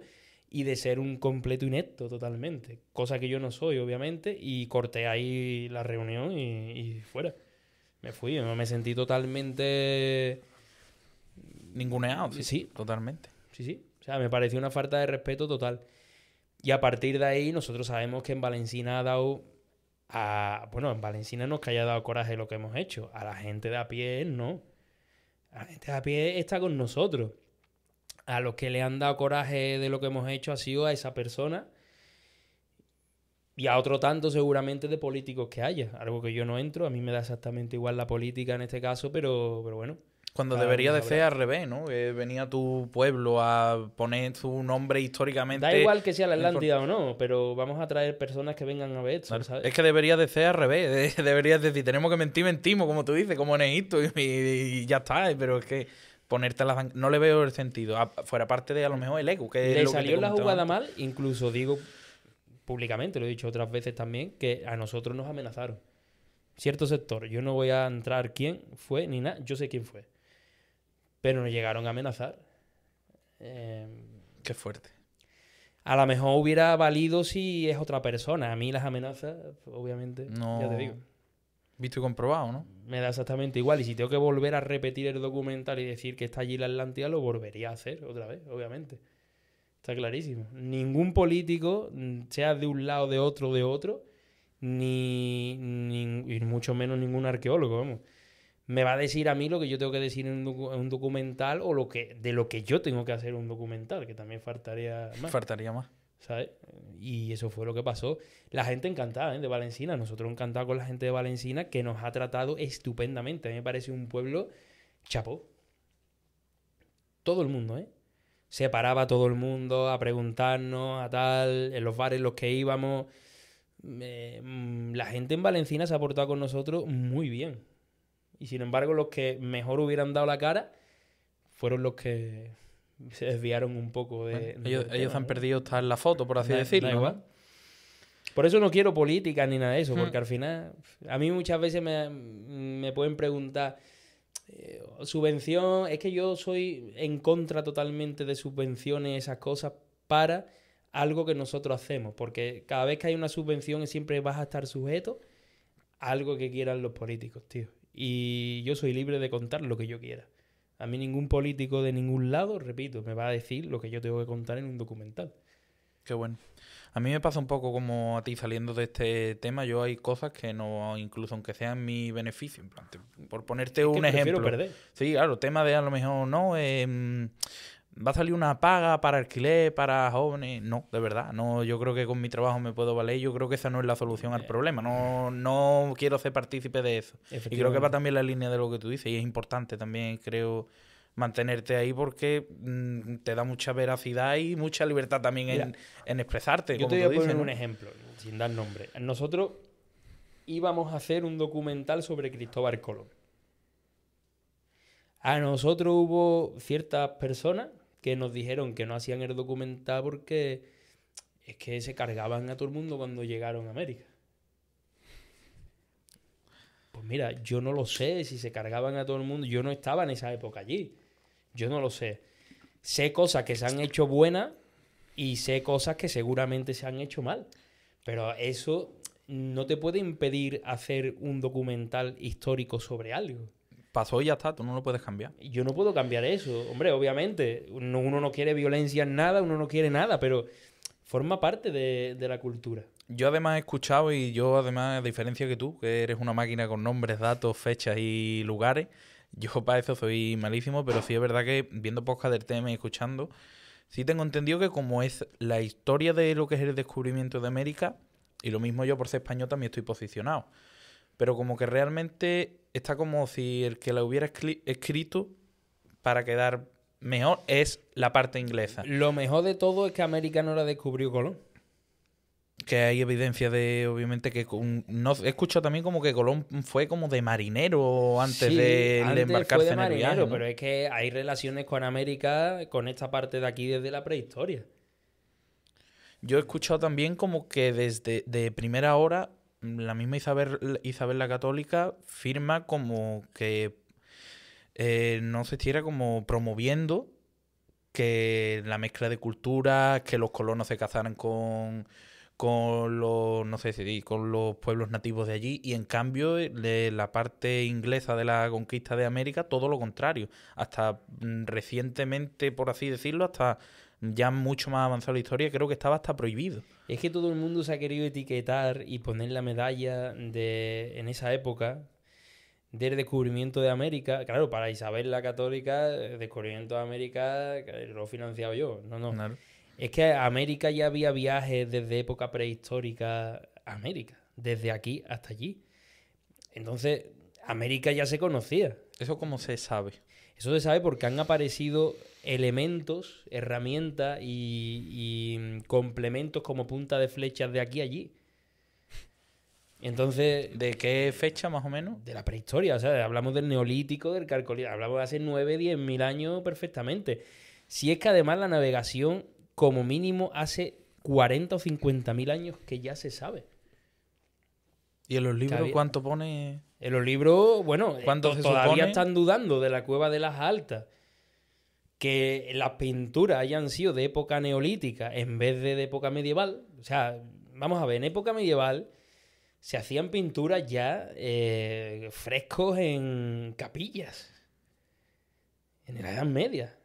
y de ser un completo inepto totalmente. Cosa que yo no soy, obviamente, y corté ahí la reunión y fuera. Me fui, me sentí totalmente... ninguneado, sí. Totalmente. Sí. O sea, me pareció una falta de respeto total. Y a partir de ahí, nosotros sabemos que en Valencina ha dado... Bueno, en Valencina no es que haya dado coraje lo que hemos hecho. A la gente de a pie, no. La gente de a pie está con nosotros. A los que le han dado coraje de lo que hemos hecho ha sido a esa persona y a otro tanto seguramente de políticos que haya. Algo que yo no entro, a mí me da exactamente igual la política en este caso, pero bueno. Cuando debería de ser al revés, ¿no? Que venía tu pueblo a poner su nombre históricamente... Da igual que sea la Atlántida o no, pero vamos a traer personas que vengan a ver esto, claro. ¿sabes? Es que debería de ser al revés. Deberías decir, tenemos que mentir, mentimos, como tú dices, como en Egipto, y ya está. Pero es que... ponerte no le veo el sentido. Fuera parte de a lo mejor el ego. Que le es lo salió que la jugada mal, incluso digo públicamente, lo he dicho otras veces también, que a nosotros nos amenazaron. Cierto sector, yo no voy a entrar quién fue ni nada, yo sé quién fue. Pero nos llegaron a amenazar. Qué fuerte. A lo mejor hubiera valido si es otra persona. A mí las amenazas, obviamente, no... ya te digo. Visto y comprobado, ¿no? Me da exactamente igual. Y si tengo que volver a repetir el documental y decir que está allí la Atlántida, lo volvería a hacer otra vez, obviamente. Está clarísimo. Ningún político, sea de un lado, de otro, ni y mucho menos ningún arqueólogo, vamos, me va a decir a mí lo que yo tengo que decir en un documental o de lo que yo tengo que hacer un documental, que también faltaría más. Faltaría más. ¿Sabes? Y eso fue lo que pasó. La gente encantada, de Valencina. Nosotros encantados con la gente de Valencina, que nos ha tratado estupendamente. A mí me parece un pueblo chapó. Todo el mundo, Se paraba todo el mundo a preguntarnos, a tal, en los bares en los que íbamos. La gente en Valencina se ha portado con nosotros muy bien. Y sin embargo, los que mejor hubieran dado la cara fueron los que se desviaron un poco de... Bueno, ellos han perdido estar en la foto, por así decirlo. Da igual. Por eso no quiero política ni nada de eso, porque al final... A mí muchas veces me pueden preguntar... subvención... Es que yo soy en contra totalmente de subvenciones, esas cosas, para algo que nosotros hacemos. Porque cada vez que hay una subvención siempre vas a estar sujeto a algo que quieran los políticos, tío. Y yo soy libre de contar lo que yo quiera. A mí ningún político de ningún lado, repito, me va a decir lo que yo tengo que contar en un documental. Qué bueno. A mí me pasa un poco como a ti saliendo de este tema. Yo hay cosas que no, incluso aunque sean mi beneficio, en plan, por ponerte un ejemplo. Perder. Sí, claro, tema de a lo mejor no, va a salir una paga para alquiler, para jóvenes. No, de verdad, no, yo creo que con mi trabajo me puedo valer. Yo creo que esa no es la solución al problema. No quiero ser partícipe de eso. Y creo que va también la línea de lo que tú dices. Y es importante también, creo, mantenerte ahí porque te da mucha veracidad y mucha libertad también. Mira, en expresarte. Yo te voy a poner un ejemplo, sin dar nombre. Nosotros íbamos a hacer un documental sobre Cristóbal Colón. A nosotros hubo ciertas personas que nos dijeron que no hacían el documental porque es que se cargaban a todo el mundo cuando llegaron a América. Pues mira, yo no lo sé si se cargaban a todo el mundo. Yo no estaba en esa época allí. Yo no lo sé. Sé cosas que se han hecho buenas y sé cosas que seguramente se han hecho mal. Pero eso no te puede impedir hacer un documental histórico sobre algo. Pasó y ya está, tú no lo puedes cambiar. Yo no puedo cambiar eso. Hombre, obviamente, uno no quiere violencia en nada, uno no quiere nada, pero forma parte de la cultura. Yo además he escuchado, y yo además, a diferencia que tú, que eres una máquina con nombres, datos, fechas y lugares, yo para eso soy malísimo, pero sí es verdad que viendo podcast del tema y escuchando, sí tengo entendido que como es la historia de lo que es el descubrimiento de América, y lo mismo yo por ser español también estoy posicionado, pero como que realmente está como si el que la hubiera escrito para quedar mejor es la parte inglesa. Lo mejor de todo es que América no la descubrió Colón. Que hay evidencia de, obviamente, que no he escuchado también como que Colón fue como de marinero antes de embarcarse fue de en el viaje, ¿no? Pero es que hay relaciones con América, con esta parte de aquí desde la prehistoria. Yo he escuchado también como que desde de primera hora la misma Isabel la Católica firma como que no se estuviera como promoviendo que la mezcla de culturas, que los colonos se casaran con los, no sé si con los pueblos nativos de allí, y en cambio de la parte inglesa de la conquista de América, todo lo contrario. Hasta recientemente, por así decirlo, hasta ya mucho más avanzada la historia, creo que estaba hasta prohibido. Es que todo el mundo se ha querido etiquetar y poner la medalla en esa época del descubrimiento de América. Claro, para Isabel la Católica, el descubrimiento de América lo he financiado yo. No. Claro. Es que América ya había viajes desde época prehistórica a América, desde aquí hasta allí. Entonces, América ya se conocía. ¿Eso cómo se sabe? Eso se sabe porque han aparecido elementos, herramientas y complementos como punta de flechas de aquí a allí. Entonces, ¿de qué fecha más o menos? De la prehistoria, o sea, hablamos del Neolítico, del Calcolítico, hablamos de hace 9, 10.000 años perfectamente. Si es que además la navegación, como mínimo, hace 40 o 50.000 años que ya se sabe. ¿Y en los libros cuánto pone? En los libros, bueno, todavía están dudando de la Cueva de las Altas. Que las pinturas hayan sido de época neolítica en vez de época medieval. O sea, vamos a ver, en época medieval se hacían pinturas ya frescos en capillas. En la Edad Media.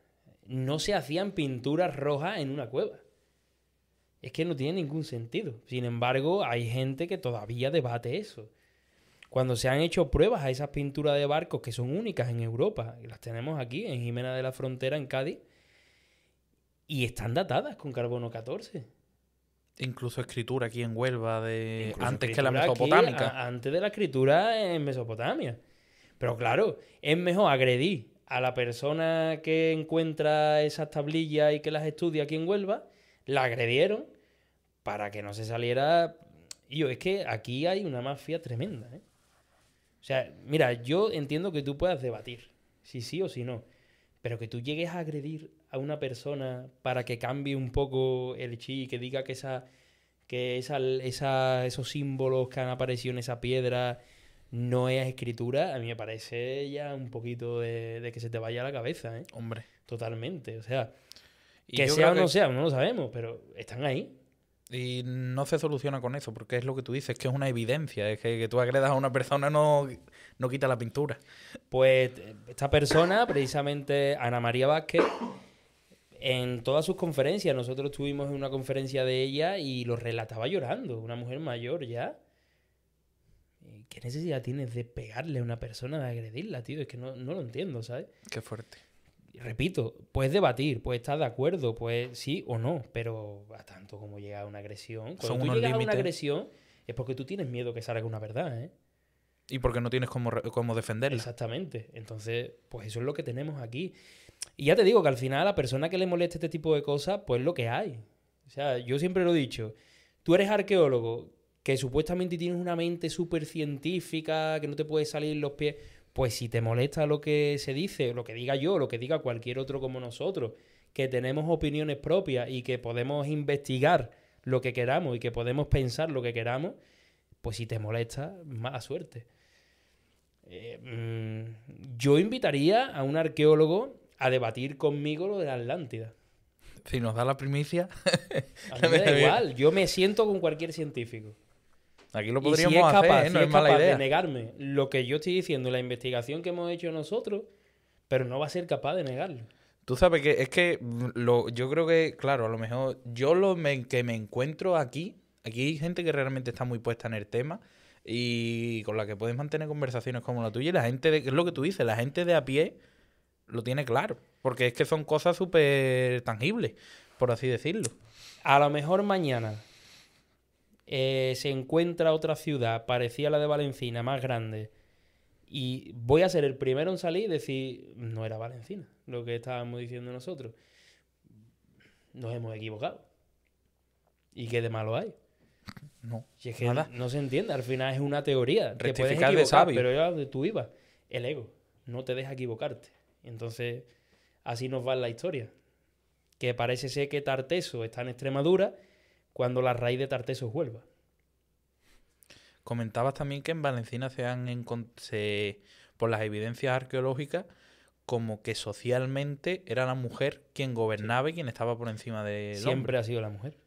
No se hacían pinturas rojas en una cueva. Es que no tiene ningún sentido. Sin embargo, hay gente que todavía debate eso. Cuando se han hecho pruebas a esas pinturas de barcos que son únicas en Europa, y las tenemos aquí, en Jimena de la Frontera, en Cádiz, y están datadas con carbono 14. Incluso escritura aquí en Huelva antes que la mesopotámica. Aquí, antes de la escritura en Mesopotamia. Pero claro, es mejor agredir a la persona que encuentra esas tablillas y que las estudia aquí en Huelva. La agredieron para que no se saliera. Y es que aquí hay una mafia tremenda, ¿eh? O sea, mira, yo entiendo que tú puedas debatir, si sí o si no, pero que tú llegues a agredir a una persona para que cambie un poco el chi y que diga que esos símbolos que han aparecido en esa piedra no es escritura, a mí me parece ya un poquito de que se te vaya a la cabeza, ¿eh? Hombre. Totalmente, o sea, que sea o no sea, no lo sabemos, pero están ahí. Y no se soluciona con eso, porque es lo que tú dices, que es una evidencia. Es que tú agredas a una persona no quita la pintura. Pues esta persona, precisamente Ana María Vázquez, en todas sus conferencias. Nosotros estuvimos en una conferencia de ella y lo relataba llorando. Una mujer mayor ya. ¿Qué necesidad tienes de pegarle a una persona, de agredirla, tío? Es que no lo entiendo, ¿sabes? Qué fuerte. Y repito, puedes debatir, puedes estar de acuerdo, pues sí o no, pero a tanto como llega a una agresión. Cuando Son tú unos llegas a una límites. agresión es porque tú tienes miedo que salga una verdad, ¿eh? Y porque no tienes cómo defenderla. Exactamente. Entonces, pues eso es lo que tenemos aquí. Y ya te digo que al final a la persona que le moleste este tipo de cosas, pues es lo que hay. O sea, yo siempre lo he dicho. Tú eres arqueólogo, que supuestamente tienes una mente súper científica, que no te puede salir los pies. Pues si te molesta lo que se dice, lo que diga yo, lo que diga cualquier otro como nosotros, que tenemos opiniones propias y que podemos investigar lo que queramos y que podemos pensar lo que queramos, pues si te molesta, mala suerte. Yo invitaría a un arqueólogo a debatir conmigo lo de la Atlántida. Si nos da la primicia, A mí me da igual, yo me siento con cualquier científico. aquí lo Y podríamos si es capaz, hacer, ¿eh? No si es es mala capaz de idea. negarme lo que yo estoy diciendo, la investigación que hemos hecho nosotros, pero no va a ser capaz de negarlo. Tú sabes que es que yo creo que, claro, a lo mejor que me encuentro aquí hay gente que realmente está muy puesta en el tema y con la que puedes mantener conversaciones como la tuya y la gente, es lo que tú dices, la gente de a pie lo tiene claro, porque es que son cosas súper tangibles, por así decirlo. A lo mejor mañana se encuentra otra ciudad parecida a la de Valencina, más grande, y voy a ser el primero en salir y decir, no era Valencina, lo que estábamos diciendo nosotros. Nos hemos equivocado. ¿Y qué de malo hay? No, Si es que nada. no se entiende, al final es una teoría. Te puedes Rectificar de equivocar, sabio. pero ya donde tú ibas, el ego no te deja equivocarte. Entonces, así nos va en la historia. Que parece ser que Tarteso está en Extremadura cuando la raíz de Tarteso es Huelva. Comentabas también que en Valencina por las evidencias arqueológicas, como que socialmente era la mujer quien gobernaba y quien estaba por encima del Siempre hombre. ha sido la mujer.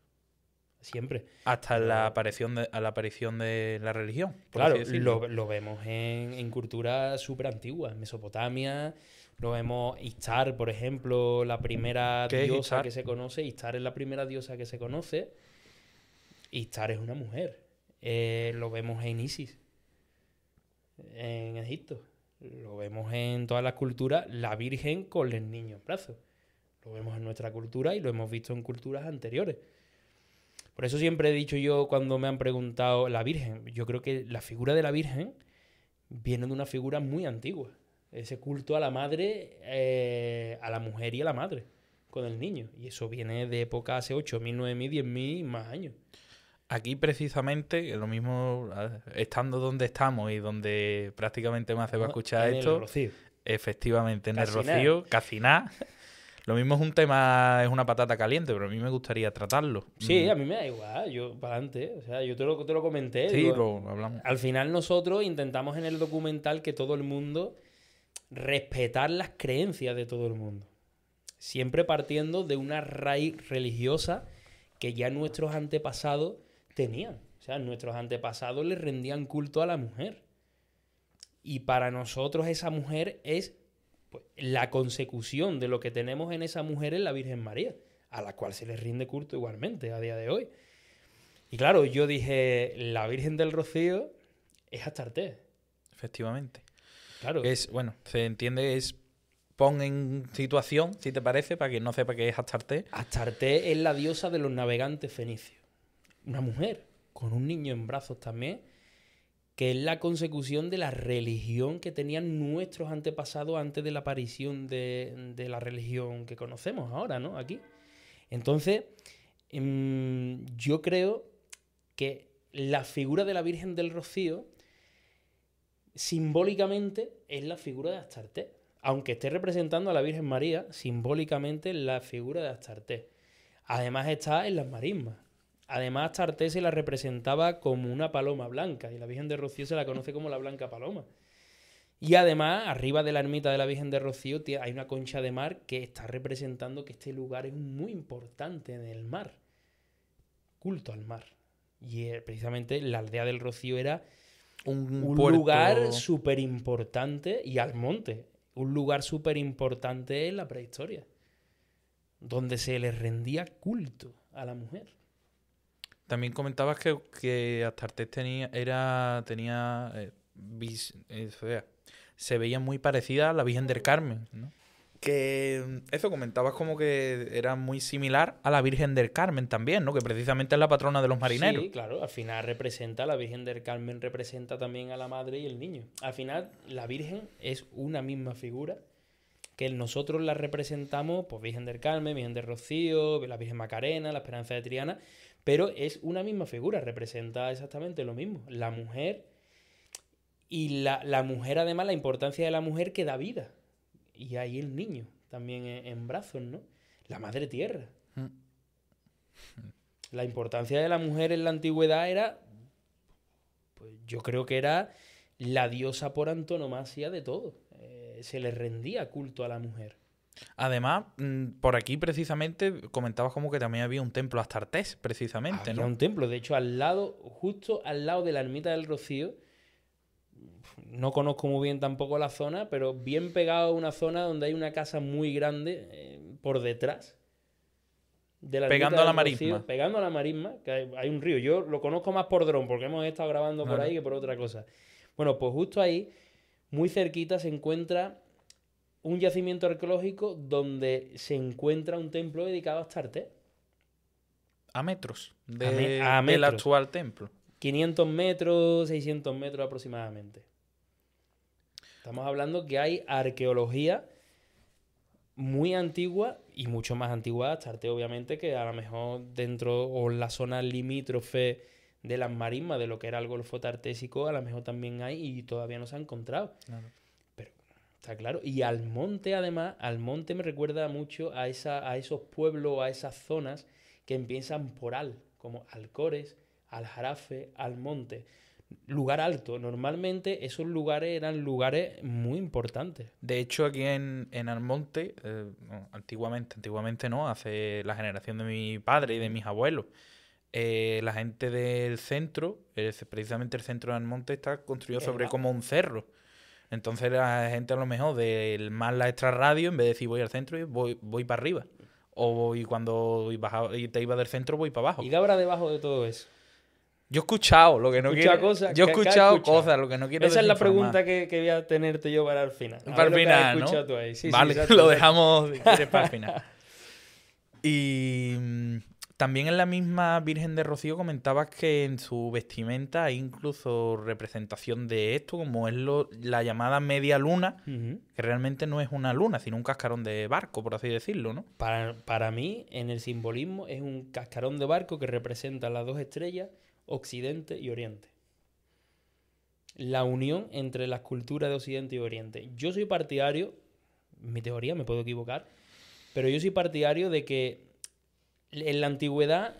Siempre. Hasta Pero- la aparición de la religión, por Claro, así decirlo. lo vemos en culturas súper antiguas. Mesopotamia, lo vemos Ishtar, por ejemplo, la primera ¿Qué es diosa Ishtar? que se conoce. Ishtar es la primera diosa que se conoce. Ishtar es una mujer. Lo vemos en Isis, en Egipto. Lo vemos en todas las culturas, la Virgen con el niño en brazos. Lo vemos en nuestra cultura y lo hemos visto en culturas anteriores. Por eso siempre he dicho yo cuando me han preguntado la Virgen, yo creo que la figura de la Virgen viene de una figura muy antigua. Ese culto a la madre, a la mujer y a la madre con el niño. Y eso viene de época hace 8.000, 9.000, 10.000 más años. Aquí precisamente, lo mismo, estando donde estamos y donde prácticamente me hace para escuchar En esto, el Rocío. efectivamente, en el Casi nada. Rocío, casi nada. Lo mismo es un tema, es una patata caliente, pero a mí me gustaría tratarlo. Sí, a mí me da igual, yo para adelante. O sea, yo te lo comenté. Sí, digo, lo hablamos. al final nosotros intentamos en el documental que todo el mundo respetar las creencias de todo el mundo. Siempre partiendo de una raíz religiosa que ya nuestros antepasados tenían. O sea, nuestros antepasados le rendían culto a la mujer. Y para nosotros esa mujer es pues, la consecución de lo que tenemos en esa mujer es la Virgen María, a la cual se le rinde culto igualmente a día de hoy. Y claro, yo dije, la Virgen del Rocío es Astarte. Efectivamente. Claro. Bueno, se entiende, pon en situación, si te parece, para quien no sepa qué es Astarte. Astarte es la diosa de los navegantes fenicios. Una mujer con un niño en brazos también, que es la consecución de la religión que tenían nuestros antepasados antes de la aparición de la religión que conocemos ahora, ¿no? Aquí. Entonces, yo creo que la figura de la Virgen del Rocío simbólicamente es la figura de Astarte. Aunque esté representando a la Virgen María, simbólicamente es la figura de Astarte. Además está en las marismas. Además Astarte se la representaba como una paloma blanca y la Virgen de Rocío se la conoce como la Blanca Paloma. Y además, arriba de la ermita de la Virgen de Rocío hay una concha de mar que está representando que este lugar es muy importante en el mar. Culto al mar. Y precisamente la aldea del Rocío era un lugar súper importante y al monte. Un lugar súper importante en la prehistoria. donde se le rendía culto a la mujer. También comentabas que Astartés o sea, se veía muy parecida a la Virgen del Carmen, ¿no? Que eso comentabas como que era muy similar a la Virgen del Carmen también, ¿no? Que precisamente es la patrona de los marineros. Sí, claro, al final representa, la Virgen del Carmen representa también a la madre y el niño. Al final, la Virgen es una misma figura que nosotros la representamos, pues Virgen del Carmen, Virgen del Rocío, la Virgen Macarena, la Esperanza de Triana, pero es una misma figura, representa exactamente lo mismo. La mujer y la mujer, además, la importancia de la mujer que da vida. Y ahí el niño, también en brazos, ¿no? La madre tierra. La importancia de la mujer en la antigüedad era, pues yo creo que era la diosa por antonomasia de todo. Se le rendía culto a la mujer. Además, por aquí precisamente comentabas como que también había un templo Astartés, precisamente, Había ¿no? un templo, de hecho, al lado, justo al lado de la ermita del Rocío, no conozco muy bien tampoco la zona, pero bien pegado a una zona donde hay una casa muy grande por detrás de la ermita Pegando a la del Rocío, marisma. pegando a la marisma, que hay un río. Yo lo conozco más por dron, porque hemos estado grabando por Claro. ahí que por otra cosa. Bueno, pues justo ahí, muy cerquita, se encuentra un yacimiento arqueológico donde se encuentra un templo dedicado a Astartés. A metros A del metros. actual templo. 500 metros, 600 metros aproximadamente. Estamos hablando que hay arqueología muy antigua y mucho más antigua de Astartés, obviamente, que a lo mejor dentro o en la zona limítrofe de las marismas de lo que era el Golfo Tartésico, a lo mejor también hay y todavía no se ha encontrado. Claro. Pero está claro. Y Almonte, además, Almonte me recuerda mucho a esos pueblos, a esas zonas que empiezan por al, como Alcores, Aljarafe, Almonte. Lugar alto. Normalmente esos lugares eran lugares muy importantes. De hecho, aquí en Almonte, no, antiguamente no, hace la generación de mi padre y de mis abuelos, la gente del centro, precisamente el centro de Almonte, está construido sobre Elevado. como un cerro. Entonces la gente a lo mejor del más la extra radio, en vez de decir voy al centro, voy para arriba. O voy cuando te iba del centro, voy para abajo. ¿Y qué habrá debajo de todo eso? Yo he escuchado lo que no ¿Escuchado quiero. cosas? Yo he ¿Qué has escuchado escuchado? cosas, lo que no quiero Esa es la desinformar. pregunta que voy a tenerte yo para el final. A Para ver el lo que has final, escuchado ¿no? tú ahí. Sí, Vale, sí, exacto, lo exacto. dejamos si quieres para el final. Y también en la misma Virgen de Rocío comentabas que en su vestimenta hay incluso representación de esto, como es la llamada media luna, Ujú. que realmente no es una luna, sino un cascarón de barco, por así decirlo, ¿no? Para mí, en el simbolismo, es un cascarón de barco que representa las dos estrellas, Occidente y Oriente. La unión entre las culturas de Occidente y Oriente. Yo soy partidario, mi teoría, me puedo equivocar, pero yo soy partidario de que en la antigüedad,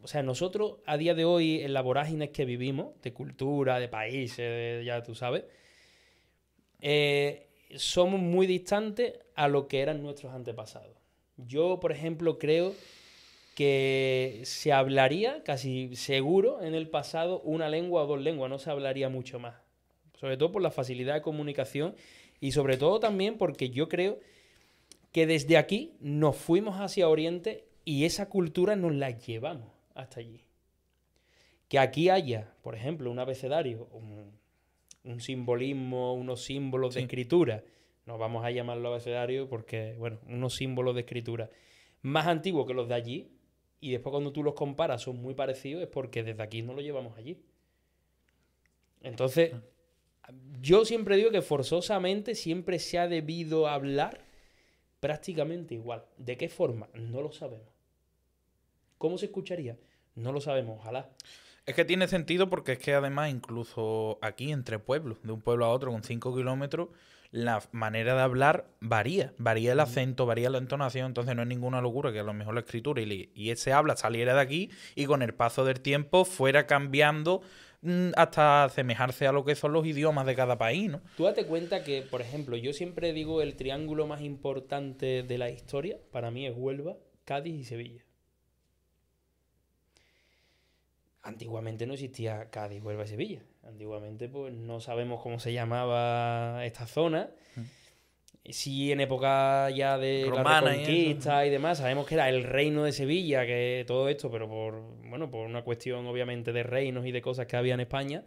o sea, nosotros a día de hoy, en la vorágine que vivimos, de cultura, de países, ya tú sabes, somos muy distantes a lo que eran nuestros antepasados. Yo, por ejemplo, creo que se hablaría, casi seguro, en el pasado una lengua o dos lenguas, no se hablaría mucho más. Sobre todo por la facilidad de comunicación y sobre todo también porque yo creo que desde aquí nos fuimos hacia Oriente y esa cultura nos la llevamos hasta allí. Que aquí haya, por ejemplo, un abecedario, un simbolismo, unos símbolos de Sí. escritura, no vamos a llamarlo abecedario porque, bueno, unos símbolos de escritura más antiguos que los de allí, y después cuando tú los comparas son muy parecidos, es porque desde aquí no lo llevamos allí. Entonces, yo siempre digo que forzosamente siempre se ha debido hablar prácticamente igual. ¿De qué forma? No lo sabemos. ¿Cómo se escucharía? No lo sabemos, ojalá. Es que tiene sentido porque es que además incluso aquí entre pueblos, de un pueblo a otro con 5 kilómetros, la manera de hablar varía. Varía el acento, varía la entonación, entonces no es ninguna locura que a lo mejor la escritura y ese habla saliera de aquí y con el paso del tiempo fuera cambiando hasta asemejarse a lo que son los idiomas de cada país, ¿no? Tú date cuenta que, por ejemplo, yo siempre digo el triángulo más importante de la historia, para mí es Huelva, Cádiz y Sevilla. Antiguamente no existía Cádiz, Huelva y Sevilla. Antiguamente pues no sabemos cómo se llamaba esta zona. Sí, en época ya de la Romana y eso. Reconquista y demás, sabemos que era el reino de Sevilla, que todo esto, pero por una cuestión obviamente de reinos y de cosas que había en España,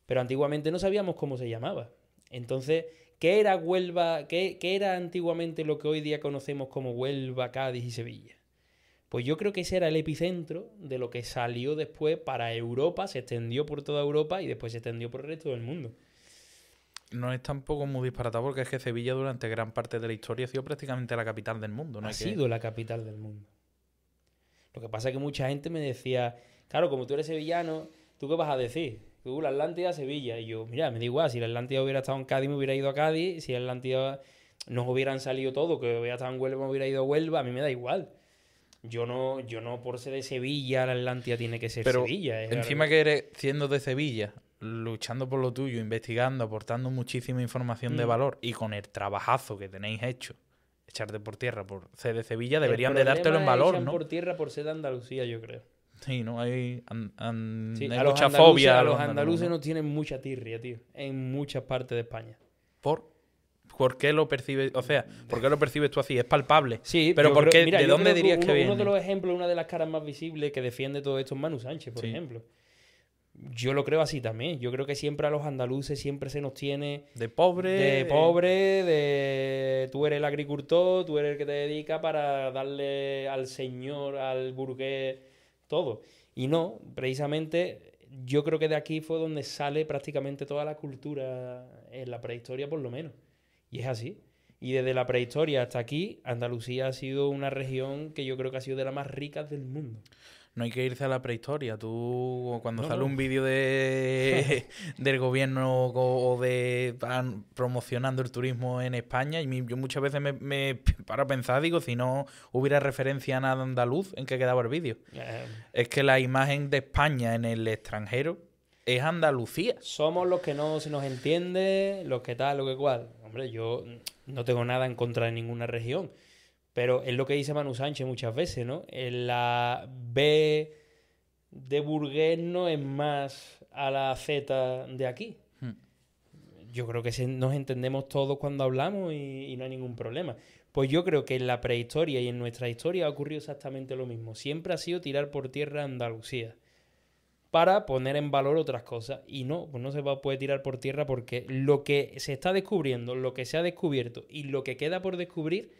pero antiguamente no sabíamos cómo se llamaba. Entonces, ¿qué era Huelva? ¿Qué era antiguamente lo que hoy día conocemos como Huelva, Cádiz y Sevilla? Pues yo creo que ese era el epicentro de lo que salió después para Europa, se extendió por toda Europa y después se extendió por el resto del mundo. No es tampoco muy disparatado porque es que Sevilla durante gran parte de la historia ha sido prácticamente la capital del mundo. ¿No? Ha sido la capital del mundo. Lo que pasa es que mucha gente me decía, claro, como tú eres sevillano, ¿tú qué vas a decir? Tú, la Atlántida, Sevilla. Y yo, mira, me da igual, si la Atlántida hubiera estado en Cádiz, me hubiera ido a Cádiz. Si la Atlántida nos hubieran salido todo, que hubiera estado en Huelva, me hubiera ido a Huelva, a mí me da igual. Yo no por ser de Sevilla, la Atlántida tiene que ser Pero Sevilla. encima que eres siendo de Sevilla, luchando por lo tuyo, investigando, aportando muchísima información de valor y con el trabajazo que tenéis hecho, echarte por tierra por ser de Sevilla, deberían de dártelo en valor, echan ¿no? por tierra por ser de Andalucía, yo creo. Sí, ¿no? Hay, Sí, hay a los mucha andaluces, fobia a los andaluces, andaluces ¿no? nos tienen mucha tirria, tío, en muchas partes de España. ¿Por qué lo percibes? O sea, ¿por qué lo percibes tú así? Es palpable. Sí, pero yo ¿por creo- qué? mira, ¿De yo dónde creo que dirías que viene? uno de los ejemplos, una de las caras más visibles que defiende todo esto es Manu Sánchez, por Sí. ejemplo. Yo lo creo así también. Yo creo que siempre a los andaluces siempre se nos tiene De pobre. de tú eres el agricultor, tú eres el que te dedica para darle al señor, al burgués, todo. Y no, precisamente yo creo que de aquí fue donde sale prácticamente toda la cultura en la prehistoria, por lo menos. Y es así. Y desde la prehistoria hasta aquí, Andalucía ha sido una región que yo creo que ha sido de las más ricas del mundo. No hay que irse a la prehistoria. Tú, cuando No, sale no. un vídeo del gobierno promocionando el turismo en España, yo muchas veces me paro a pensar, digo, si no hubiera referencia a nada andaluz, ¿en qué quedaba el vídeo? Es que la imagen de España en el extranjero es Andalucía. Somos los que no se nos entiende, los que tal, lo que cual. Hombre, yo no tengo nada en contra de ninguna región. Pero es lo que dice Manu Sánchez muchas veces, ¿no? La B de burgués no es más a la Z de aquí. Yo creo que nos entendemos todos cuando hablamos y no hay ningún problema. Pues yo creo que en la prehistoria y en nuestra historia ha ocurrido exactamente lo mismo. Siempre ha sido tirar por tierra Andalucía para poner en valor otras cosas. Y no, pues no se puede tirar por tierra porque lo que se está descubriendo, lo que se ha descubierto y lo que queda por descubrir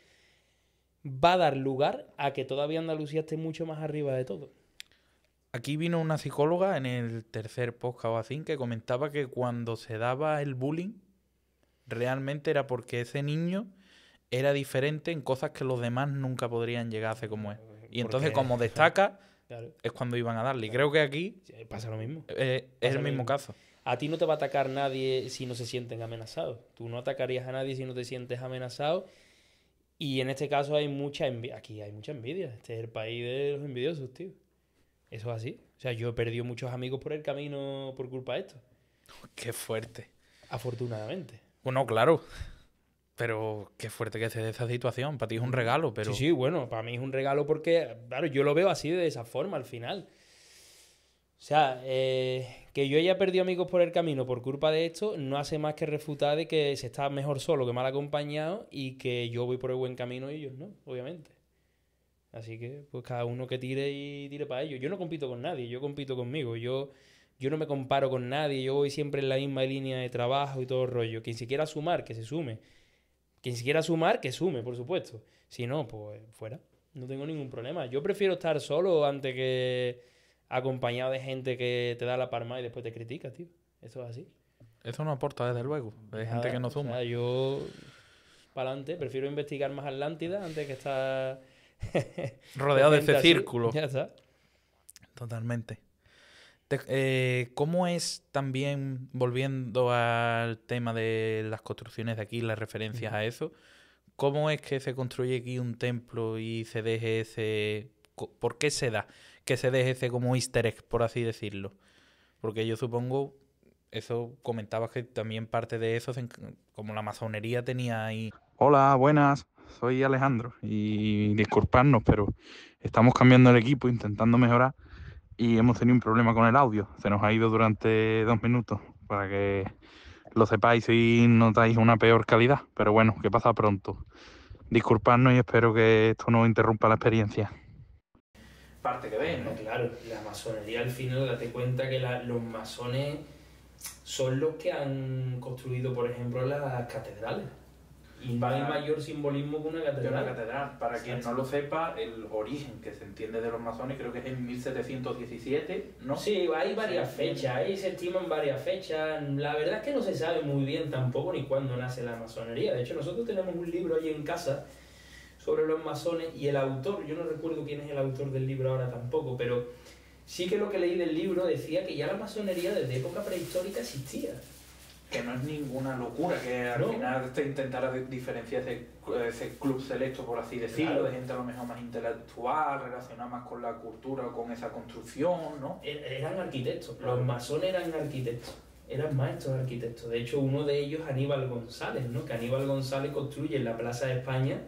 va a dar lugar a que todavía Andalucía esté mucho más arriba de todo. Aquí vino una psicóloga en el tercer podcast o así que comentaba que cuando se daba el bullying realmente era porque ese niño era diferente en cosas que los demás nunca podrían llegar a hacer como él. Y entonces como destaca Claro. es cuando iban a darle. Y creo que aquí Pasa lo mismo. es Pasa el lo mismo mismo. caso. A ti no te va a atacar nadie si no se sienten amenazados. Tú no atacarías a nadie si no te sientes amenazado. Y en este caso hay mucha envidia. Aquí hay mucha envidia. Este es el país de los envidiosos, tío. Eso es así. O sea, yo he perdido muchos amigos por el camino por culpa de esto. Qué fuerte. Afortunadamente. Bueno, claro. Pero qué fuerte que se dé esa situación. Para ti es un regalo, pero... Sí, bueno, para mí es un regalo porque, claro, yo lo veo así de esa forma al final. O sea, que yo haya perdido amigos por el camino por culpa de esto no hace más que refutar de que se está mejor solo que mal acompañado y que yo voy por el buen camino y ellos no, obviamente. Así que, pues cada uno que tire y tire para ellos. Yo no compito con nadie, yo compito conmigo. Yo no me comparo con nadie, yo voy siempre en la misma línea de trabajo y todo el rollo. Quien se quiera sumar, que se sume. Quien se quiera sumar, que sume, por supuesto. Si no, pues fuera. No tengo ningún problema. Yo prefiero estar solo antes que acompañado de gente que te da la palma y después te critica, tío. Eso es así. Eso no aporta, desde luego. Hay gente Nada, que no o suma. sea, yo, para adelante, prefiero investigar más Atlántida antes que estar Rodeado de gente ese así. círculo. Ya está. Totalmente. ¿Cómo es también, volviendo al tema de las construcciones de aquí, las referencias a eso, cómo es que se construye aquí un templo y se deje ese... ¿Por qué se da que se deje ese como easter egg, por así decirlo? Porque yo supongo, eso comentabas que también parte de eso, como la masonería tenía ahí... Hola, buenas, soy Alejandro y disculpadnos, pero estamos cambiando el equipo, intentando mejorar y hemos tenido un problema con el audio. Se nos ha ido durante 2 minutos para que lo sepáis si notáis una peor calidad. Pero bueno, que pasa pronto. Disculpadnos y espero que esto no interrumpa la experiencia. Parte que ven, ¿no? Claro, la masonería al final, date cuenta que los masones son los que han construido, por ejemplo, las catedrales. Y no hay mayor simbolismo que una catedral. Para quien no lo sepa, el origen que se entiende de los masones creo que es en 1717, ¿no? Sí, hay varias fechas, ahí se estiman varias fechas. La verdad es que no se sabe muy bien tampoco ni cuándo nace la masonería. De hecho, nosotros tenemos un libro ahí en casa sobre los masones y el autor, yo no recuerdo quién es el autor del libro ahora tampoco, pero sí que lo que leí del libro decía que ya la masonería desde época prehistórica existía. Que no es ninguna locura, que al final te intentara diferenciar ese club selecto, por así decirlo, claro, de gente a lo mejor más intelectual, relacionada más con la cultura o con esa construcción, ¿no? Eran arquitectos, los masones eran arquitectos, eran maestros arquitectos. De hecho, uno de ellos, Aníbal González, ¿no? Que Aníbal González construye en la Plaza de España,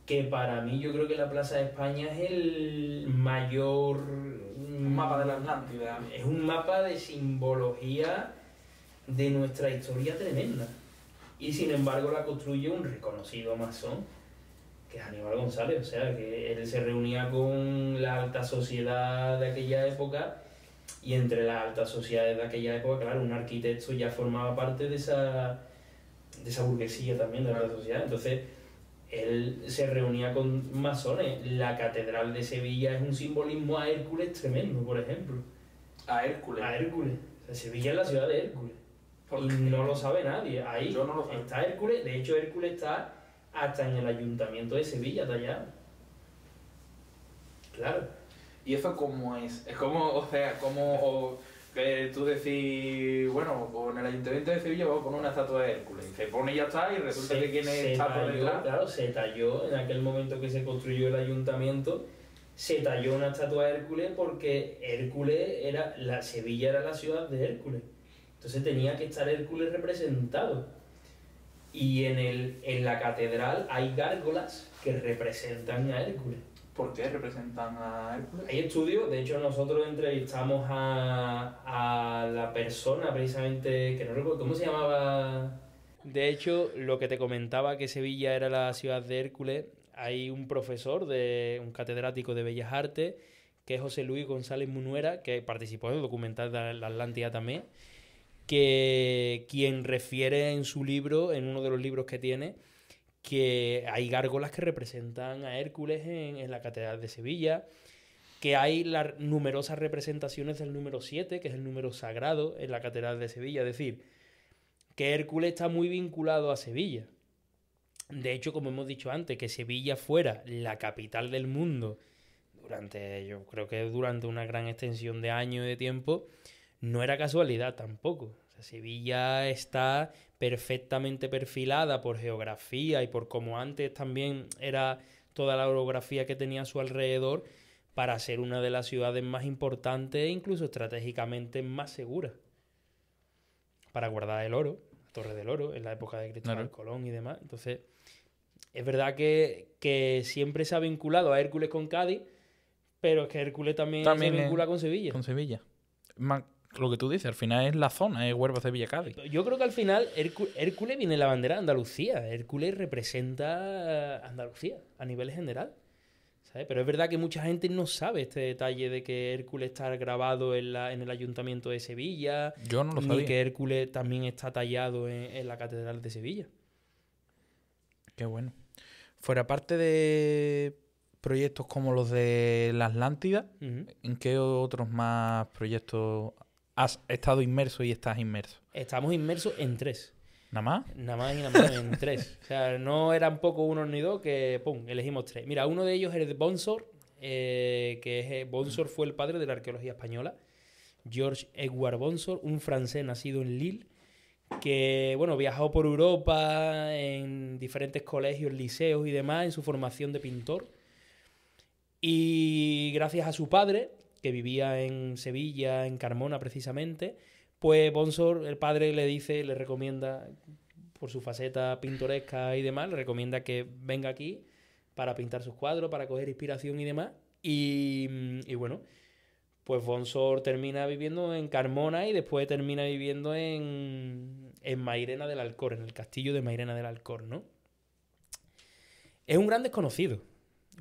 que para mí yo creo que la Plaza de España es el mayor... Un mapa de la Atlántida. Es un mapa de simbología de nuestra historia tremenda. Y sin embargo la construye un reconocido masón, que es Aníbal González. O sea, que él se reunía con la alta sociedad de aquella época, y entre las altas sociedades de aquella época, claro, un arquitecto ya formaba parte de esa burguesía también de la alta sociedad. Entonces él se reunía con masones. La catedral de Sevilla es un simbolismo a Hércules tremendo, por ejemplo. ¿A Hércules? A Hércules. O sea, Sevilla es la ciudad de Hércules. Y no lo sabe nadie. Ahí yo no lo sé. Está Hércules. De hecho, Hércules está hasta en el ayuntamiento de Sevilla tallado. Claro. ¿Y eso cómo es? Es como, o sea, como que tú decís, bueno, en el ayuntamiento de Sevilla vamos a poner una estatua de Hércules. Se pone y ya está, y resulta que quien es estatua de Hércules. Claro, se talló en aquel momento que se construyó el ayuntamiento. Se talló una estatua de Hércules porque Sevilla era la ciudad de Hércules. Entonces tenía que estar Hércules representado. Y en la catedral hay gárgolas que representan a Hércules. ¿Por qué representan a Hércules? Hay estudios, de hecho nosotros entrevistamos a la persona precisamente, que no recuerdo, ¿cómo se llamaba? De hecho, lo que te comentaba, que Sevilla era la ciudad de Hércules, hay un profesor, un catedrático de Bellas Artes, que es José Luis González Munuera, que participó en el documental de la Atlántida también, que quien refiere en su libro, en uno de los libros que tiene, que hay gárgolas que representan a Hércules en la Catedral de Sevilla, que hay las numerosas representaciones del número 7, que es el número sagrado en la Catedral de Sevilla. Es decir, que Hércules está muy vinculado a Sevilla. De hecho, como hemos dicho antes, que Sevilla fuera la capital del mundo yo creo que durante una gran extensión de años y de tiempo, no era casualidad tampoco. O sea, Sevilla está perfectamente perfilada por geografía y por cómo antes también era toda la orografía que tenía a su alrededor, para ser una de las ciudades más importantes e incluso estratégicamente más seguras para guardar el oro, la Torre del Oro, en la época de Cristóbal Colón y demás. Entonces, es verdad que siempre se ha vinculado a Hércules con Cádiz, pero es que Hércules también se vincula con Sevilla. Con Sevilla. Lo que tú dices, al final es la zona, es Huelva, Sevilla, Cádiz. Yo creo que al final Hércules viene en la bandera de Andalucía. Hércules representa Andalucía a nivel general, ¿sabes? Pero es verdad que mucha gente no sabe este detalle de que Hércules está grabado en el Ayuntamiento de Sevilla. Yo no lo sabía. Ni que Hércules también está tallado en la Catedral de Sevilla. Qué bueno. Fuera parte de proyectos como los de la Atlántida, ¿en qué otros más proyectos has estado inmerso y estás inmerso? Estamos inmersos en 3. ¿Nada más? Nada más y nada menos en 3. O sea, no eran poco uno ni dos, que pum, elegimos 3. Mira, uno de ellos es de Bonsor, Bonsor fue el padre de la arqueología española. George Edward Bonsor, un francés nacido en Lille, que bueno, viajó por Europa en diferentes colegios, liceos y demás en su formación de pintor. Y gracias a su padre, que vivía en Sevilla, en Carmona precisamente, pues Bonsor, el padre, le recomienda, por su faceta pintoresca y demás, le recomienda que venga aquí para pintar sus cuadros, para coger inspiración y demás. Y bueno, pues Bonsor termina viviendo en Carmona y después termina viviendo en Mairena del Alcor, en el castillo de Mairena del Alcor, ¿no? Es un gran desconocido,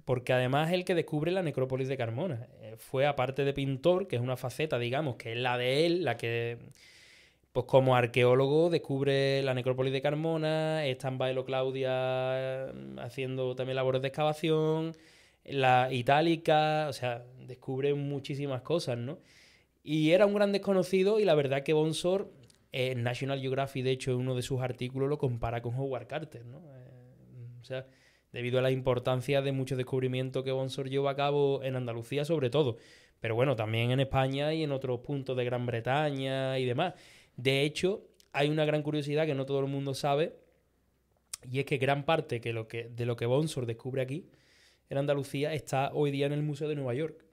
porque además es el que descubre la necrópolis de Carmona. Fue, aparte de pintor, que es una faceta, digamos, que es la de él, la que, pues como arqueólogo, descubre la necrópolis de Carmona, está en Baelo Claudia haciendo también labores de excavación, la Itálica, o sea, descubre muchísimas cosas, ¿no? Y era un gran desconocido y la verdad que Bonsor, National Geographic, de hecho, en uno de sus artículos lo compara con Howard Carter, ¿no? O sea, debido a la importancia de muchos descubrimientos que Bonsor llevó a cabo en Andalucía sobre todo, pero bueno, también en España y en otros puntos de Gran Bretaña y demás. De hecho, hay una gran curiosidad que no todo el mundo sabe, y es que gran parte de lo que Bonsor descubre aquí, en Andalucía, está hoy día en el Museo de Nueva York.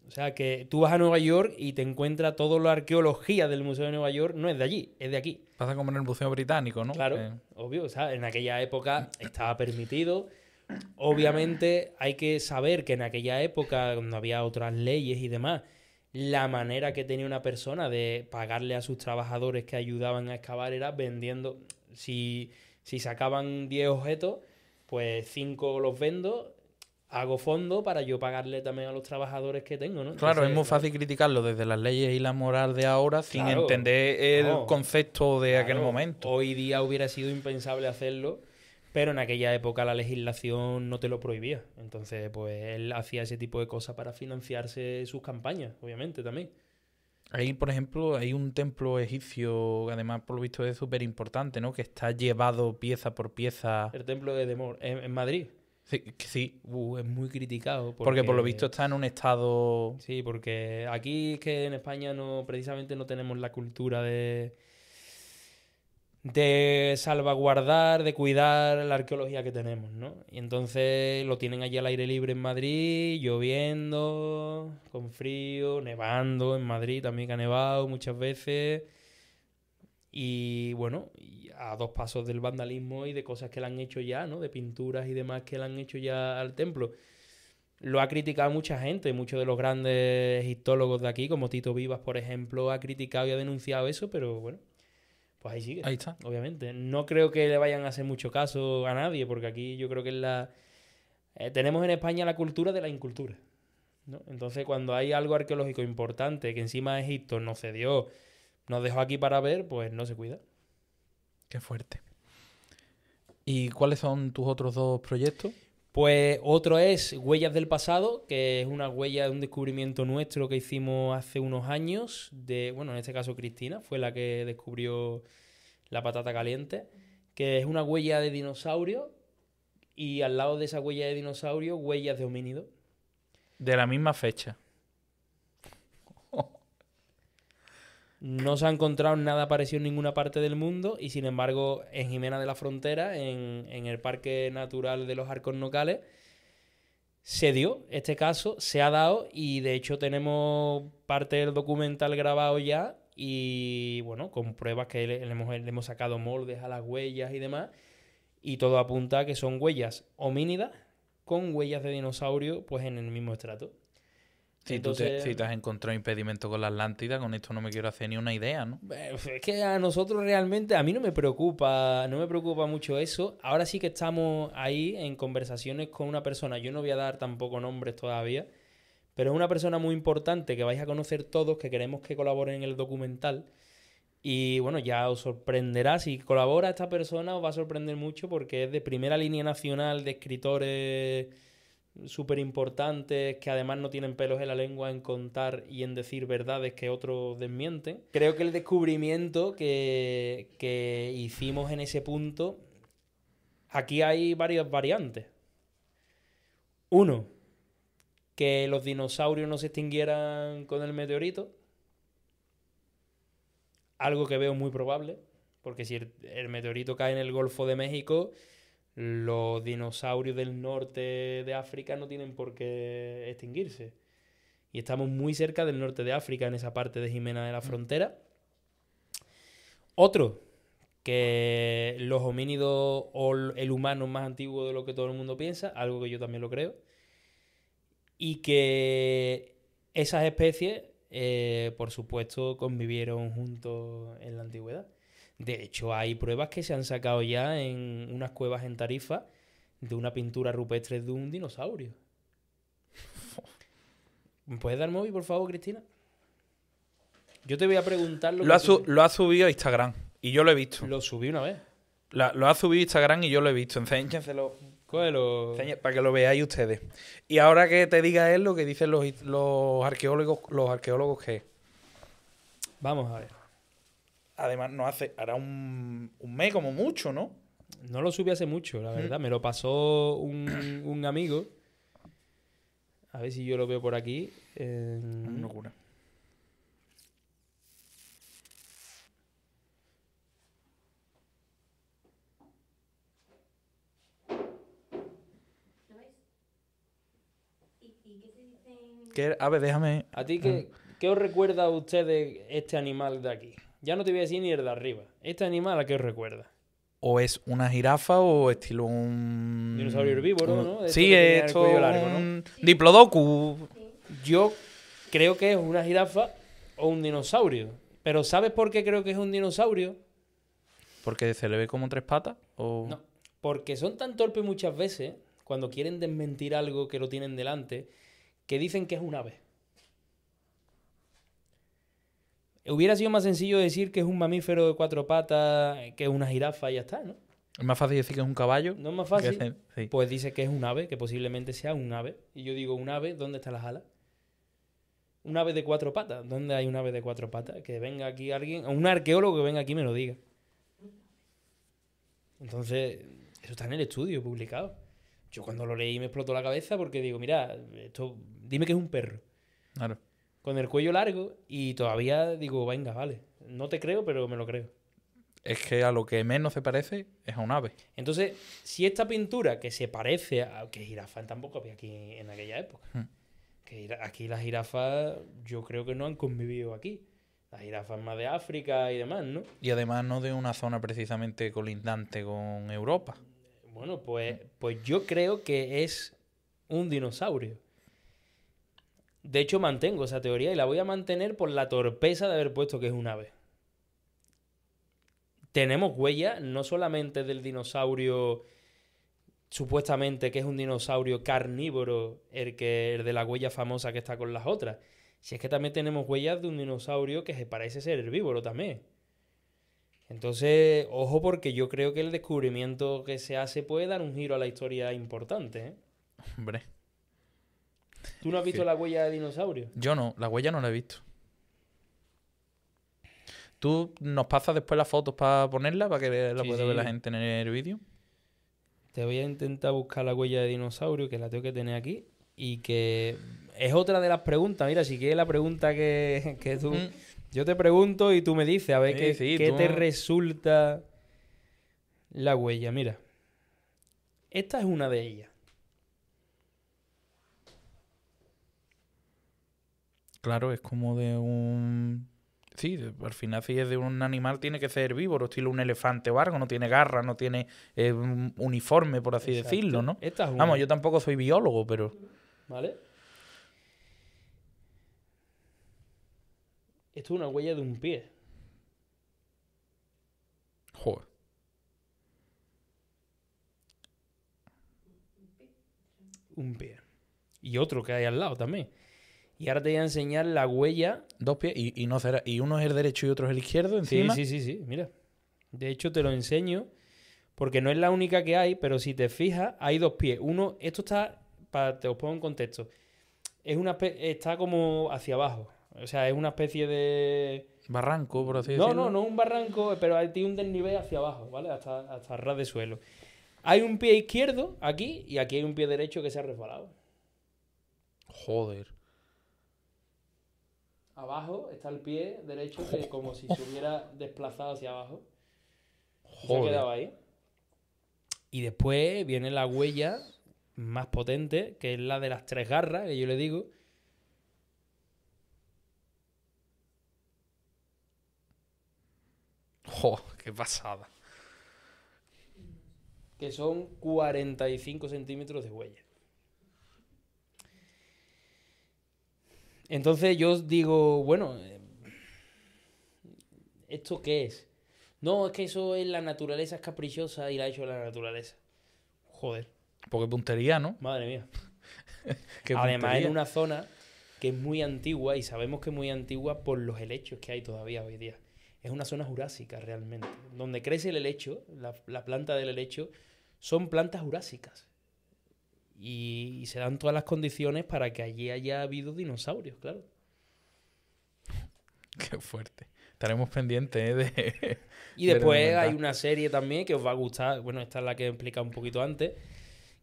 O sea, que tú vas a Nueva York y te encuentras toda la arqueología del Museo de Nueva York, no es de allí, es de aquí. Pasa como en el Museo Británico, ¿no? Claro, obvio, o sea, en aquella época estaba permitido. Obviamente hay que saber que en aquella época, cuando había otras leyes y demás, la manera que tenía una persona de pagarle a sus trabajadores que ayudaban a excavar era vendiendo. Si sacaban 10 objetos, pues 5 los vendo, hago fondo para yo pagarle también a los trabajadores que tengo, ¿no? Claro, Entonces, es muy fácil criticarlo desde las leyes y la moral de ahora sin Claro. entender el No, concepto de aquel claro, momento. hoy día hubiera sido impensable hacerlo, pero en aquella época la legislación no te lo prohibía. Entonces, pues él hacía ese tipo de cosas para financiarse sus campañas, obviamente, también. Ahí, por ejemplo, hay un templo egipcio, que además por lo visto es súper importante, ¿no? Que está llevado pieza por pieza. El templo de Demor, en Madrid. Sí, que sí, Es muy criticado. porque por lo visto está en un estado... Sí, porque aquí es que en España precisamente no tenemos la cultura de salvaguardar, de cuidar la arqueología que tenemos, ¿no? Y entonces lo tienen allí al aire libre en Madrid, lloviendo, con frío, nevando en Madrid, también que ha nevado muchas veces. Y bueno, y a 2 pasos del vandalismo y de cosas que le han hecho ya, ¿no? De pinturas y demás que le han hecho ya al templo. Lo ha criticado mucha gente, muchos de los grandes histólogos de aquí, como Tito Vivas, por ejemplo, ha criticado y ha denunciado eso, pero bueno, pues ahí sigue. Ahí está. Obviamente. No creo que le vayan a hacer mucho caso a nadie, porque aquí yo creo que tenemos en España la cultura de la incultura, ¿no? Entonces, cuando hay algo arqueológico importante que encima Egipto nos cedió, nos dejó aquí para ver, pues no se cuida. Qué fuerte. ¿Y cuáles son tus otros 2 proyectos? Pues otro es Huellas del Pasado, que es una huella de un descubrimiento nuestro que hicimos hace unos años. Bueno, en este caso Cristina fue la que descubrió la patata caliente, que es una huella de dinosaurio y al lado de esa huella de dinosaurio, huellas de homínido. De la misma fecha. No se ha encontrado nada parecido en ninguna parte del mundo y sin embargo en Jimena de la Frontera, en el Parque Natural de los Arcos Nocales, se dio este caso, se ha dado y de hecho tenemos parte del documental grabado ya y bueno, con pruebas que le hemos sacado moldes a las huellas y demás y todo apunta a que son huellas homínidas con huellas de dinosaurio pues en el mismo estrato. Si te has encontrado impedimento con la Atlántida, con esto no me quiero hacer ni una idea, ¿no? Es que a nosotros realmente, a mí no me preocupa mucho eso. Ahora sí que estamos ahí en conversaciones con una persona, yo no voy a dar tampoco nombres todavía, pero es una persona muy importante que vais a conocer todos, que queremos que colaboren en el documental. Y bueno, ya os sorprenderá, si colabora esta persona os va a sorprender mucho porque es de primera línea nacional de escritores súper importantes que además no tienen pelos en la lengua en contar y en decir verdades que otros desmienten. Creo que el descubrimiento que hicimos en ese punto, aquí hay varias variantes. Uno, que los dinosaurios no se extinguieran con el meteorito. Algo que veo muy probable, porque si el meteorito cae en el Golfo de México, los dinosaurios del norte de África no tienen por qué extinguirse. Y estamos muy cerca del norte de África, en esa parte de Jimena de la Frontera. Otro, que los homínidos o el humano es más antiguo de lo que todo el mundo piensa, algo que yo también lo creo. Y que esas especies, por supuesto, convivieron juntos en la antigüedad. De hecho, hay pruebas que se han sacado ya en unas cuevas en Tarifa de una pintura rupestre de un dinosaurio. ¿Me puedes dar móvil, por favor, Cristina? Yo te voy a preguntar lo que tú- Lo ha subido a Instagram y yo lo he visto. Lo subí una vez. Lo ha subido a Instagram y yo lo he visto. Enséñenselo. Cógelo. Para que lo veáis ustedes. Y ahora que te diga él lo que dicen los arqueólogos que es. Vamos a ver. Además, hará un mes como mucho, ¿no? No lo subí hace mucho, la verdad. Me lo pasó un amigo. A ver si yo lo veo por aquí. Una locura. ¿Lo ves? ¿Y qué te dicen? A ver, déjame. ¿A ti qué os recuerda a ustedes este animal de aquí? Ya no te voy a decir ni el de arriba. ¿Este animal a qué os recuerda? O es una jirafa o estilo un... Dinosaurio herbívoro, ¿no? De estos Sí, que tenían el esto cuello largo, ¿no? un diplodocus. Yo creo que es una jirafa o un dinosaurio. Pero ¿sabes por qué creo que es un dinosaurio? Porque se le ve como tres patas. No. Porque son tan torpes muchas veces, cuando quieren desmentir algo que lo tienen delante, que dicen que es un ave. Hubiera sido más sencillo decir que es un mamífero de cuatro patas, que es una jirafa y ya está, ¿no? Es más fácil decir que es un caballo. ¿No es más que fácil? hacer- sí. Pues dice que es un ave, que posiblemente sea un ave. Y yo digo, ¿un ave? ¿Dónde están las alas? ¿Un ave de cuatro patas? ¿Dónde hay un ave de cuatro patas? Que venga aquí alguien, o un arqueólogo que venga aquí y me lo diga. Entonces, eso está en el estudio publicado. Yo cuando lo leí me explotó la cabeza porque digo, mira, esto, dime que es un perro. Claro. Con el cuello largo y todavía digo, venga, vale. No te creo, pero me lo creo. Es que a lo que menos se parece es a un ave. Entonces, si esta pintura que se parece a... Que jirafa tampoco había aquí en aquella época. Aquí las jirafas yo creo que no han convivido aquí. Las jirafas más de África y demás, ¿no? Y además no de una zona precisamente colindante con Europa. Bueno, pues yo creo que es un dinosaurio. De hecho, mantengo esa teoría y la voy a mantener por la torpeza de haber puesto que es un ave. Tenemos huellas no solamente del dinosaurio, supuestamente que es un dinosaurio carnívoro, el de la huella famosa que está con las otras. Si es que también tenemos huellas de un dinosaurio que se parece ser herbívoro también. Entonces, ojo, porque yo creo que el descubrimiento que se hace puede dar un giro a la historia importante, ¿eh? Hombre. ¿Tú no has visto Sí. la huella de dinosaurio? Yo no, la huella no la he visto. ¿Tú nos pasas después las fotos para ponerla, para que la Sí, pueda ver la sí. gente en el vídeo? Te voy a intentar buscar la huella de dinosaurio, que la tengo que tener aquí. Y que es otra de las preguntas. Mira, si quieres la pregunta que tú... Yo te pregunto y tú me dices, a ver qué tú- te resulta la huella. Mira, esta es una de ellas. Claro, es como de un... Sí, al final si es de un animal tiene que ser herbívoro, estilo un elefante o algo, no tiene garras, no tiene un uniforme, por así Exacto. decirlo, ¿no? Esta es una, Vamos, yo tampoco soy biólogo, pero... ¿vale? Esto es una huella de un pie. Joder. Un pie. Y otro que hay al lado también. Y ahora te voy a enseñar la huella. Dos pies y no será... Y uno es el derecho y otro es el izquierdo Sí, encima. sí, mira. De hecho, te lo enseño porque no es la única que hay, pero si te fijas, hay dos pies. Uno, esto está, te os pongo en contexto, está como hacia abajo. O sea, es una especie de... Barranco, por así No, decirlo. no un barranco, pero tiene un desnivel hacia abajo, ¿vale? Hasta ras de suelo. Hay un pie izquierdo aquí y aquí hay un pie derecho que se ha resbalado. Joder. Abajo está el pie derecho que como si se hubiera desplazado hacia abajo. Y se ha Joder. quedado ahí. Y después viene la huella más potente, que es la de las tres garras, que yo le digo. Joder, qué pasada. Que son 45 centímetros de huella. Entonces yo os digo, bueno, ¿esto qué es? No, es que eso es la naturaleza, es caprichosa y la ha hecho la naturaleza. Joder, Porque puntería, ¿no? madre mía. Qué Además, puntería. en una zona que es muy antigua, y sabemos que es muy antigua por los helechos que hay todavía hoy día. Es una zona jurásica realmente. Donde crece el helecho, la planta del helecho, son plantas jurásicas. Y se dan todas las condiciones para que allí haya habido dinosaurios, claro. Qué fuerte. Estaremos pendientes, ¿eh? Y del después documental. hay una serie también que os va a gustar. Bueno, esta es la que he explicado un poquito antes,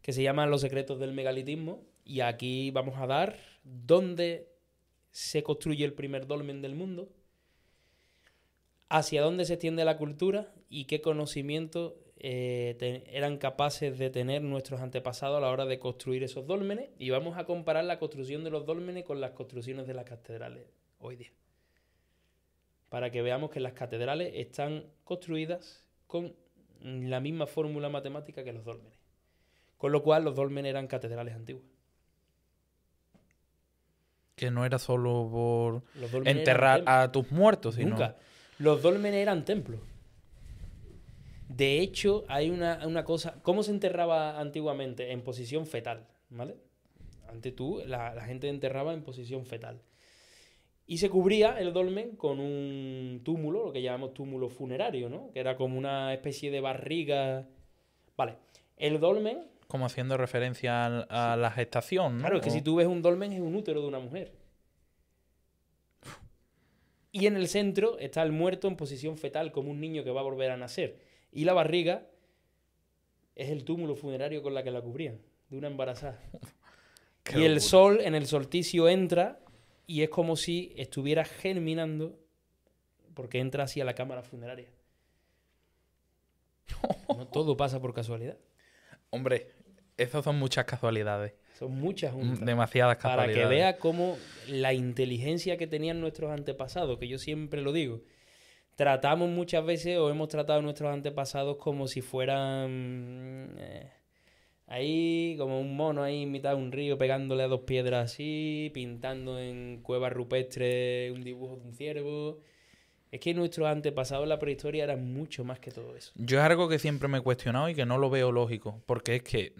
que se llama Los secretos del megalitismo. Y aquí vamos a dar dónde se construye el primer dolmen del mundo, hacia dónde se extiende la cultura y qué conocimientos eran capaces de tener nuestros antepasados a la hora de construir esos dólmenes. Y vamos a comparar la construcción de los dólmenes con las construcciones de las catedrales hoy día, para que veamos que las catedrales están construidas con la misma fórmula matemática que los dólmenes. Con lo cual, los dólmenes eran catedrales antiguas. Que no era solo por Los dólmenes enterrar eran a tus muertos, sino... Nunca. Los dólmenes eran templos. De hecho, hay una cosa... ¿Cómo se enterraba antiguamente? En posición fetal, ¿vale? Antes la gente enterraba en posición fetal. Y se cubría el dolmen con un túmulo, lo que llamamos túmulo funerario, ¿no? Que era como una especie de barriga. Vale. El dolmen, Como haciendo referencia a la gestación, ¿no? claro, es que si tú ves un dolmen es un útero de una mujer. Y en el centro está el muerto en posición fetal, como un niño que va a volver a nacer. Y la barriga es el túmulo funerario con la que la cubrían, de una embarazada. Qué Y el locura. sol en el solsticio entra y es como si estuviera germinando, porque entra así a la cámara funeraria. No todo pasa por casualidad. Hombre, esas son muchas casualidades. Son muchas juntas. Demasiadas Para casualidades. que vea cómo la inteligencia que tenían nuestros antepasados, que yo siempre lo digo, tratamos muchas veces o hemos tratado a nuestros antepasados como si fueran ahí, como un mono ahí en mitad de un río pegándole a dos piedras así, pintando en cuevas rupestres un dibujo de un ciervo. Es que nuestros antepasados en la prehistoria eran mucho más que todo eso. Yo es algo que siempre me he cuestionado y que no lo veo lógico. Porque es que,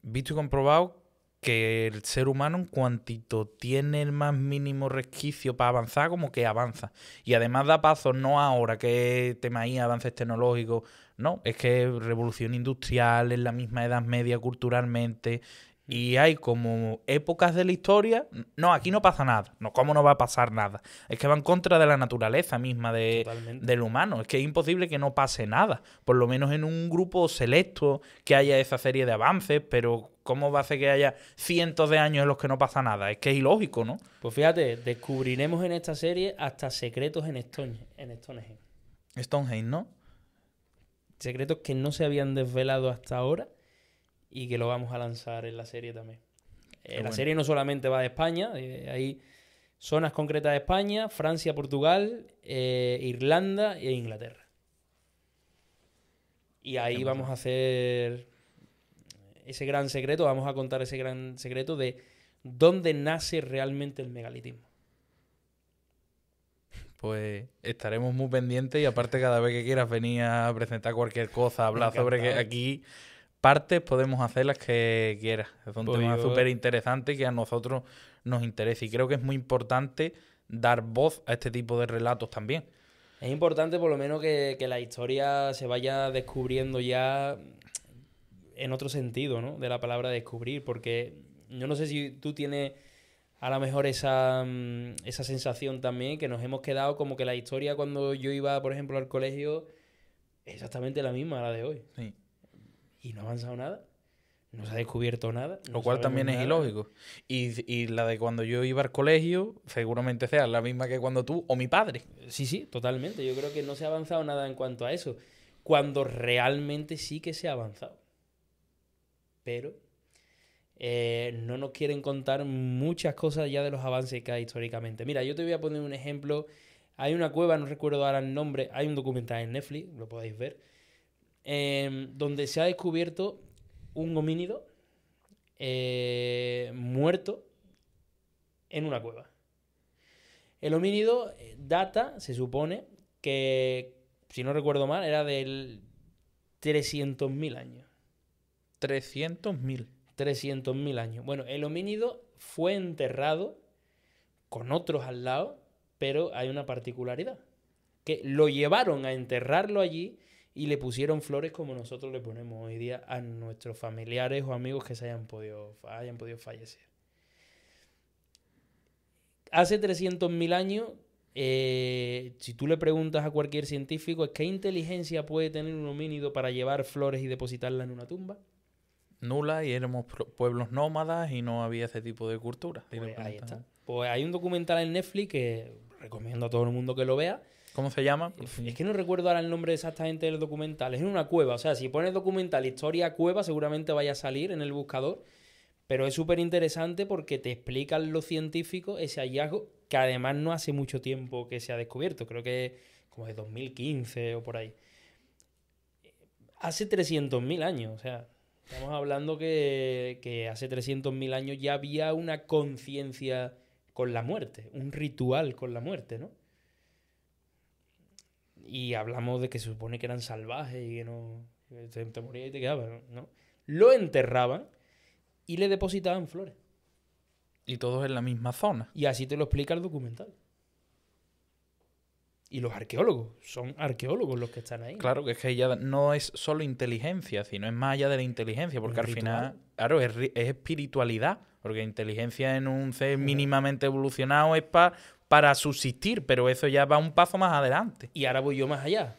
visto y comprobado, que el ser humano, en cuantito tiene el más mínimo resquicio para avanzar, como que avanza. Y además da pasos, no ahora que tema ahí, avances tecnológicos. No, es que revolución industrial, en la misma edad media culturalmente. Y hay como épocas de la historia. No, aquí no pasa nada. No, ¿cómo no va a pasar nada? Es que va en contra de la naturaleza misma Totalmente. del humano. Es que es imposible que no pase nada. Por lo menos en un grupo selecto que haya esa serie de avances, pero ¿cómo va a ser que haya cientos de años en los que no pasa nada? Es que es ilógico, ¿no? Pues fíjate, descubriremos en esta serie hasta secretos en Stonehenge. Stonehenge, ¿no? Secretos que no se habían desvelado hasta ahora y que lo vamos a lanzar en la serie también. La bueno. serie no solamente va de España, hay zonas concretas de España, Francia, Portugal, Irlanda e Inglaterra. Y ahí vamos a hacer ese gran secreto, vamos a contar ese gran secreto de dónde nace realmente el megalitismo. Pues estaremos muy pendientes y aparte cada vez que quieras venir a presentar cualquier cosa, hablar sobre que Encantado. aquí partes podemos hacer las que quieras. Es un Pues tema yo- súper interesante que a nosotros nos interesa y creo que es muy importante dar voz a este tipo de relatos también. Es importante por lo menos que la historia se vaya descubriendo ya en otro sentido, ¿no? De la palabra descubrir, porque yo no sé si tú tienes a lo mejor esa sensación también, que nos hemos quedado como que la historia cuando yo iba, por ejemplo, al colegio, es exactamente la misma a la de hoy. Sí. Y no ha avanzado nada, no se ha descubierto nada. Lo no cual sabemos también es nada. ilógico. Y la de cuando yo iba al colegio seguramente sea la misma que cuando tú o mi padre. Sí, totalmente. Yo creo que no se ha avanzado nada en cuanto a eso. Cuando realmente sí que se ha avanzado. Pero no nos quieren contar muchas cosas ya de los avances que hay históricamente. Mira, yo te voy a poner un ejemplo. Hay una cueva, no recuerdo ahora el nombre, hay un documental en Netflix, lo podéis ver, donde se ha descubierto un homínido muerto en una cueva. El homínido data, se supone, que, si no recuerdo mal, era del 300.000 años. 300.000. 300.000 años. Bueno, el homínido fue enterrado con otros al lado, pero hay una particularidad. Que lo llevaron a enterrarlo allí y le pusieron flores como nosotros le ponemos hoy día a nuestros familiares o amigos que se hayan podido fallecer. Hace 300.000 años, si tú le preguntas a cualquier científico, ¿qué inteligencia puede tener un homínido para llevar flores y depositarlas en una tumba? Nula, y éramos pueblos nómadas y no había ese tipo de cultura. Pues ahí está. Pues hay un documental en Netflix que recomiendo a todo el mundo que lo vea. ¿Cómo se llama? Es que no recuerdo ahora el nombre exactamente del documental. Es en una cueva. O sea, si pones documental historia cueva, seguramente vaya a salir en el buscador. Pero es súper interesante porque te explican los científicos ese hallazgo que además no hace mucho tiempo que se ha descubierto. Creo que como de 2015 o por ahí. Hace 300.000 años. O sea, estamos hablando que hace 300.000 años ya había una conciencia con la muerte. Un ritual con la muerte, ¿no? Y hablamos de que se supone que eran salvajes y que no... te morías y te quedabas, ¿no? Lo enterraban y le depositaban flores. Y todos en la misma zona. Y así te lo explica el documental. Y los arqueólogos, son arqueólogos los que están ahí. Claro, que es que ya no es solo inteligencia, sino es más allá de la inteligencia, porque Un al ritual. final, claro, es espiritualidad, porque inteligencia en un ser mínimamente evolucionado es para subsistir, pero eso ya va un paso más adelante. Y ahora voy yo más allá.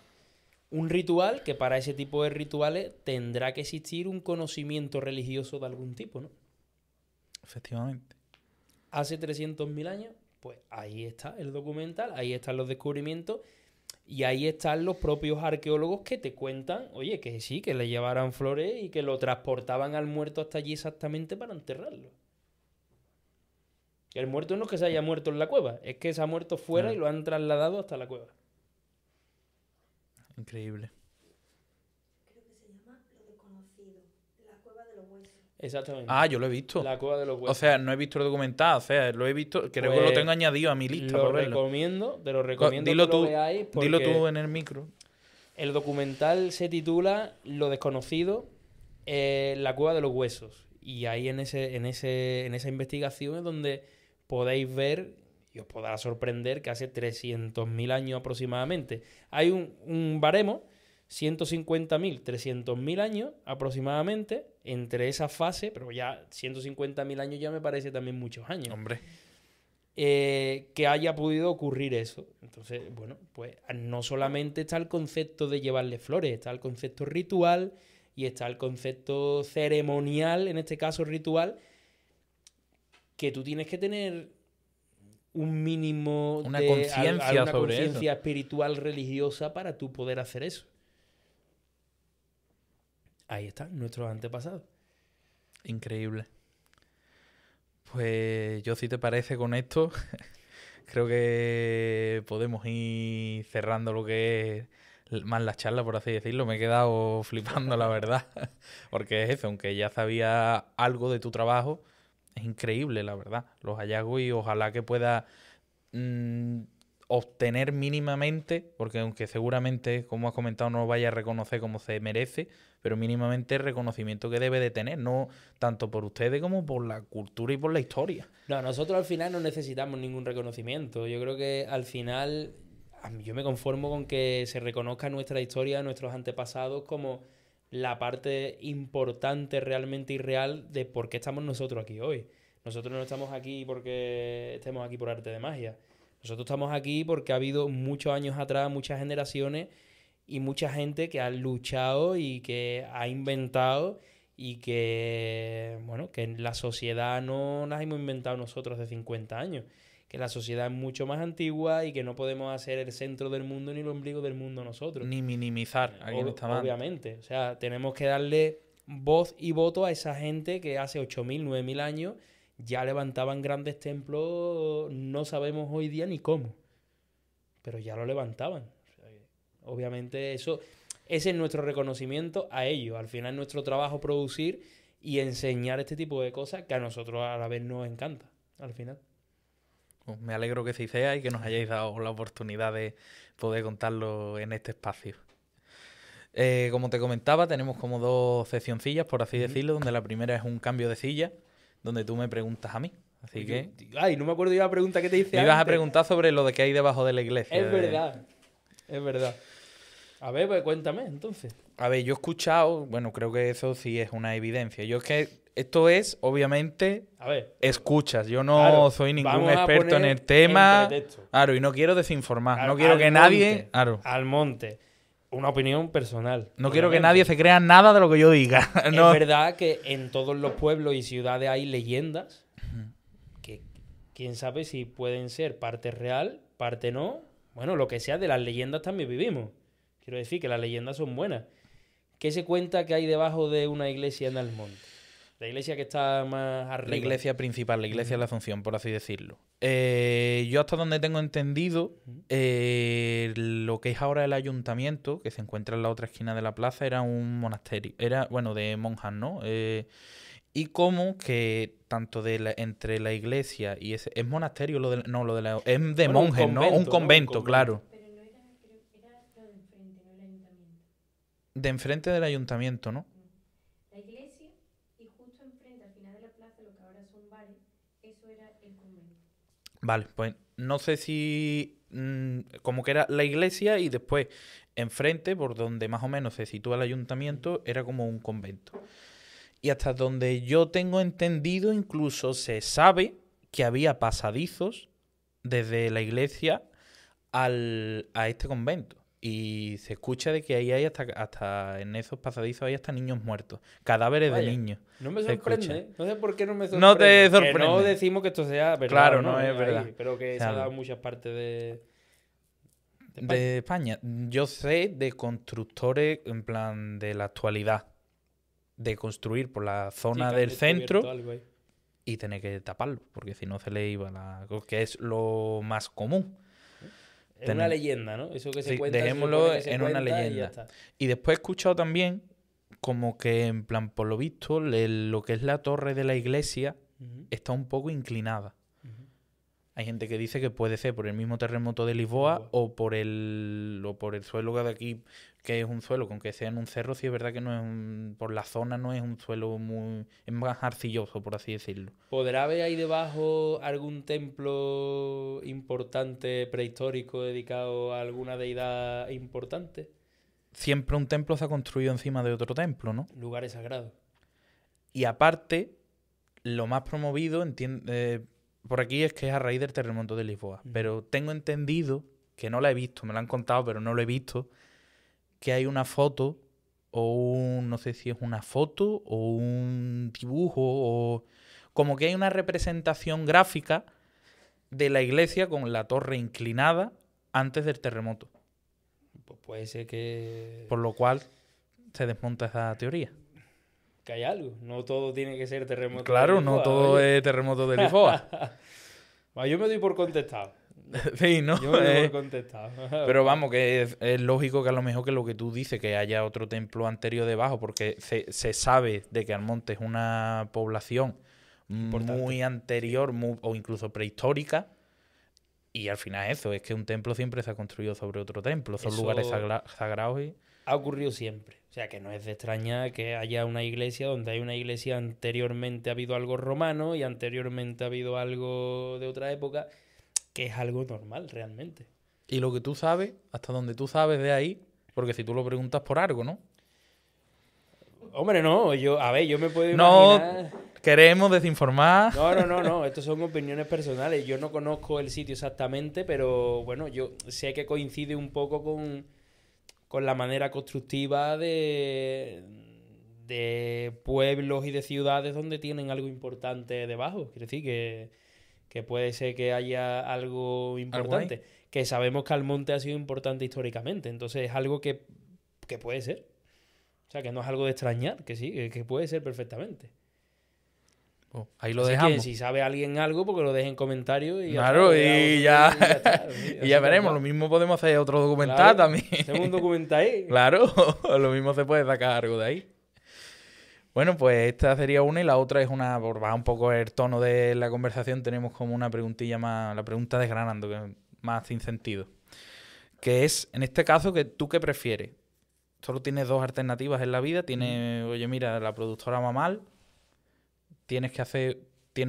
Un ritual que para ese tipo de rituales tendrá que existir un conocimiento religioso de algún tipo, ¿no? Efectivamente. Hace 300.000 años, pues ahí está el documental, ahí están los descubrimientos y ahí están los propios arqueólogos que te cuentan, oye, que sí, que le llevaran flores y que lo transportaban al muerto hasta allí exactamente para enterrarlo. El muerto no es que se haya muerto en la cueva, es que se ha muerto fuera y lo han trasladado hasta la cueva. Increíble. Creo que se llama Lo Desconocido, la cueva de los huesos. Exactamente. Ah, yo lo he visto. La cueva de los huesos. O sea, no he visto el documental, o sea, lo he visto, creo que Pues, lo tengo añadido a mi lista lo para verlo. recomiendo, te lo recomiendo Dilo que lo tú, veáis porque dilo tú en el micro. el documental se titula Lo Desconocido, la cueva de los huesos. Y ahí en esa investigación es donde podéis ver y os podrá sorprender que hace 300.000 años aproximadamente hay un baremo, 150.000, 300.000 años aproximadamente entre esa fase, pero ya 150.000 años ya me parece también muchos años. Hombre, Que haya podido ocurrir eso. Entonces, bueno, pues no solamente está el concepto de llevarle flores, está el concepto ritual y está el concepto ceremonial, en este caso ritual, que tú tienes que tener un mínimo Una de conciencia una sobre conciencia espiritual religiosa para tú poder hacer eso. Ahí están nuestros antepasados. increíble. Pues yo, si te parece con esto, creo que podemos ir cerrando lo que es más la charla, por así decirlo. Me he quedado flipando, la verdad. Porque es eso, aunque ya sabía algo de tu trabajo, es increíble, la verdad. Los hallazgos, y ojalá que pueda obtener mínimamente, porque aunque seguramente, como has comentado, no lo vaya a reconocer como se merece, pero mínimamente el reconocimiento que debe de tener, no tanto por ustedes como por la cultura y por la historia. No, nosotros al final no necesitamos ningún reconocimiento. Yo creo que al final yo me conformo con que se reconozca nuestra historia, nuestros antepasados, como la parte importante realmente y real de por qué estamos nosotros aquí hoy. Nosotros no estamos aquí porque estemos aquí por arte de magia. Nosotros estamos aquí porque ha habido muchos años atrás, muchas generaciones y mucha gente que ha luchado y que ha inventado y que, bueno, que en la sociedad no las hemos inventado nosotros de 50 años. Que la sociedad es mucho más antigua y que no podemos hacer el centro del mundo ni el ombligo del mundo nosotros. Ni minimizar a quien está mal. Obviamente. O sea, tenemos que darle voz y voto a esa gente que hace 8.000, 9.000 años ya levantaban grandes templos, no sabemos hoy día ni cómo, pero ya lo levantaban. O sea, obviamente ese es nuestro reconocimiento a ellos. Al final es nuestro trabajo producir y enseñar este tipo de cosas que a nosotros a la vez nos encanta, al final. Pues me alegro que sí sea y que nos hayáis dado la oportunidad de poder contarlo en este espacio. Como te comentaba, tenemos como 2 seccioncillas, por así decirlo, donde la primera es un cambio de silla, donde tú me preguntas a mí. Así que Ay, no me acuerdo ya la pregunta que te hice me ibas a antes. preguntar sobre lo de que hay debajo de la iglesia. Es verdad, es verdad. A ver, pues cuéntame, entonces. A ver, yo he escuchado, bueno, creo que eso sí es una evidencia. Yo es que esto es, obviamente, A ver, escuchas. Yo no Claro, soy ningún vamos a experto en poner el tema. en pretexto. Claro, y no quiero desinformar. Claro, No quiero al que nadie. monte, Claro. Al monte. Una opinión personal. No quiero que obviamente. nadie se crea nada de lo que yo diga. No. Es verdad que en todos los pueblos y ciudades hay leyendas que quién sabe si pueden ser parte real, parte no. Bueno, lo que sea, de las leyendas también vivimos. Quiero decir que las leyendas son buenas. ¿Qué se cuenta que hay debajo de una iglesia en Almonte? La iglesia que está más arriba. La iglesia principal, la iglesia de la Asunción, por así decirlo. Yo hasta donde tengo entendido, lo que es ahora el ayuntamiento, que se encuentra en la otra esquina de la plaza, era un monasterio. Era, bueno, de monjas, ¿no? Y como que tanto entre la iglesia y ese... ¿Es monasterio lo de no, lo de la... Es de Bueno, un monjes, ¿no? convento, Un ¿no? convento, Un claro. Pero no era, creo, era lo de enfrente, no el ayuntamiento. De enfrente del ayuntamiento, ¿no? La iglesia y justo enfrente, al final de la plaza, lo que ahora son bares, eso era el convento. Vale, pues no sé si... como que era la iglesia y después enfrente, por donde más o menos se sitúa el ayuntamiento, era como un convento. Y hasta donde yo tengo entendido, incluso se sabe que había pasadizos desde la iglesia a este convento. Y se escucha de que ahí hay hasta en esos pasadizos hay hasta niños muertos. Cadáveres Vaya, de niños. No me se sorprende, escucha. ¿eh? No sé por qué no me sorprende. No te Que sorprende. no decimos que esto sea verdad. Claro, o no es Ahí, verdad. pero que se ha Claro. dado en muchas partes de España. De España. Yo sé de constructores, en plan, de la actualidad. De construir por la Sí, zona que han del descubierto centro algo ahí. y tener que taparlo, porque si no se le iba la... que es lo más común. Es una leyenda, ¿no? Eso que se Sí, cuenta. se dejémoslo supone que se en una cuenta y ya leyenda. está. Y después he escuchado también como que, en plan, por lo visto, lo que es la torre de la iglesia Ujú, está un poco inclinada. ujú. Hay gente que dice que puede ser por el mismo terremoto de Lisboa Lisboa. o por el suelo que de aquí, que es un suelo, con que sea en un cerro, sí es verdad que no es por la zona no es un suelo muy... es más arcilloso, por así decirlo. ¿Podrá haber ahí debajo algún templo importante prehistórico dedicado a alguna deidad importante? Siempre un templo se ha construido encima de otro templo, ¿no? Lugares sagrados. Y aparte, lo más promovido por aquí es que es a raíz del terremoto de Lisboa. Ujú. Pero tengo entendido, que no la he visto, me la han contado, pero no lo he visto, que hay una foto no sé si es una foto o un dibujo o como que hay una representación gráfica de la iglesia con la torre inclinada antes del terremoto. Pues puede ser que Por lo cual se desmonta esa teoría. hay algo. No todo tiene que ser terremoto. Claro, de no Lisboa, todo oye. es terremoto de Lisboa. Bueno, yo me doy por contestado. Sí, ¿no? Yo me doy por contestado. Pero vamos, que es lógico que a lo mejor que lo que tú dices, que haya otro templo anterior debajo, porque se sabe de que Almonte es una población Importante. muy anterior o incluso prehistórica, y al final eso, es que un templo siempre se ha construido sobre otro templo, son Eso- lugares sagrados y... Ha ocurrido siempre. O sea, que no es de extrañar que haya una iglesia donde hay una iglesia anteriormente ha habido algo romano y anteriormente ha habido algo de otra época, que es algo normal realmente. Y lo que tú sabes, hasta donde tú sabes de ahí, porque si tú lo preguntas por algo, ¿no? Hombre, no, a ver, yo me puedo No imaginar... queremos desinformar. No, estos son opiniones personales. Yo no conozco el sitio exactamente, pero bueno, yo sé que coincide un poco con la manera constructiva de pueblos y de ciudades donde tienen algo importante debajo. Quiero decir que puede ser que haya algo importante. Que sabemos que Almonte ha sido importante históricamente, entonces es algo que puede ser. O sea, que no es algo de extrañar, que sí, que puede ser perfectamente. Pues ahí lo Así dejamos. que si sabe alguien algo, porque lo deje en comentarios y Claro, y ya, está, y ya veremos. Lo mismo podemos hacer otro documental Claro, también. hacemos un documental ahí. Claro, lo mismo se puede sacar algo de ahí. Bueno, pues esta sería una y la otra es una, por bajar un poco el tono de la conversación, tenemos como una preguntilla más, la pregunta desgranando, que es más sin sentido. Que es, en este caso, que ¿tú qué prefieres? Solo tienes dos alternativas en la vida, oye, mira, la productora va mal, tienes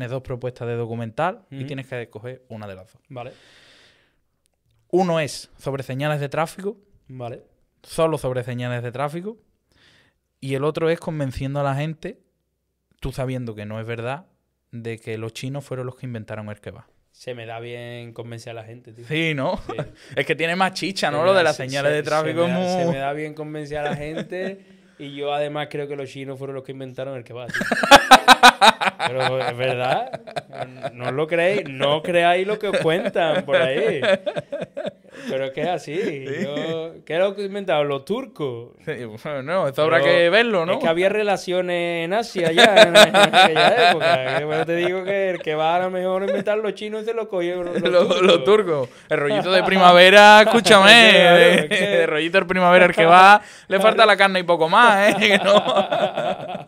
dos propuestas de documental y tienes que escoger una de las dos. Vale, Uno es sobre señales de tráfico, vale. solo sobre señales de tráfico, y el otro es convenciendo a la gente, tú sabiendo que no es verdad, de que los chinos fueron los que inventaron el kebab. Se me da bien convencer a la gente, tío. Sí, ¿no? Sí. Es que tiene más chicha, ¿no? Se me Lo de da- las se- señales se- de tráfico se es me da- muy... Se me da bien convencer a la gente y yo además creo que los chinos fueron los que inventaron el kebab, tío. Pero es verdad, no os lo creéis, no creáis lo que os cuentan por ahí. Pero es que es así. ¿Qué es lo que inventaron? Los turcos. Sí, bueno, no, esto habrá Pero que verlo, ¿no? Es que había relaciones en Asia ya en aquella época. Que, bueno, te digo que el kebab a lo mejor inventaron los chinos y se lo cogieron Los turcos. El rollito de primavera, escúchame. Claro, es que- El rollito de primavera, el que va, le falta la carne y poco más, ¿eh? Que no.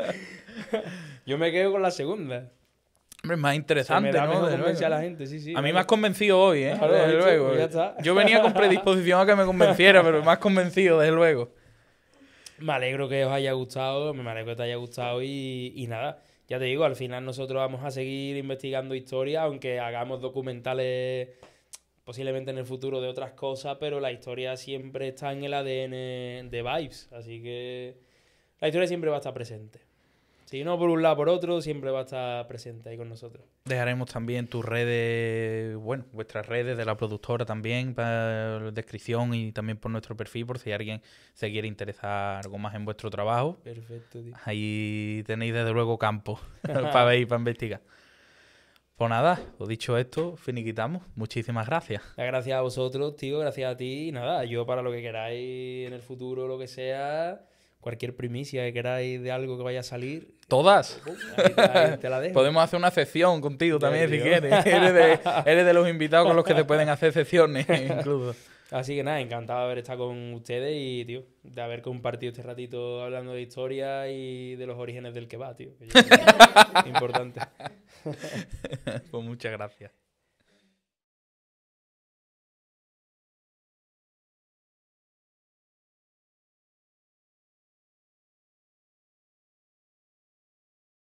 Yo me quedo con la segunda. Hombre, es más Se me interesante, da ¿no? mejor De convencer a luego. la gente, sí, sí. A mí vale. me has convencido hoy, ¿eh? Claro, Desde ¿has visto? luego. Pues ya está. Yo venía con predisposición a que me convenciera, pero me has convencido, desde luego. Me alegro que os haya gustado, me alegro que te haya gustado y nada, ya te digo, al final nosotros vamos a seguir investigando historias, aunque hagamos documentales posiblemente en el futuro de otras cosas, pero la historia siempre está en el ADN de Vibes, así que la historia siempre va a estar presente. Si no por un lado por otro, siempre va a estar presente ahí con nosotros. Dejaremos también tus redes, bueno, vuestras redes de la productora también, para la descripción y también por nuestro perfil, por si alguien se quiere interesar algo más en vuestro trabajo. Perfecto, tío. Ahí tenéis desde luego campo para ver y para investigar. Pues nada, os dicho esto, finiquitamos. Muchísimas gracias. Gracias a vosotros, tío, gracias a ti y nada, yo para lo que queráis en el futuro, lo que sea, cualquier primicia que queráis de algo que vaya a salir, Todas. pum, ahí te la dejo. Podemos hacer una sección contigo también si tío. quieres. Eres de los invitados con los que se pueden hacer secciones incluso. Así que nada, encantado de haber estado con ustedes y, tío, de haber compartido este ratito hablando de historia y de los orígenes del kebab, tío. Que yo creo que es importante. Pues muchas gracias.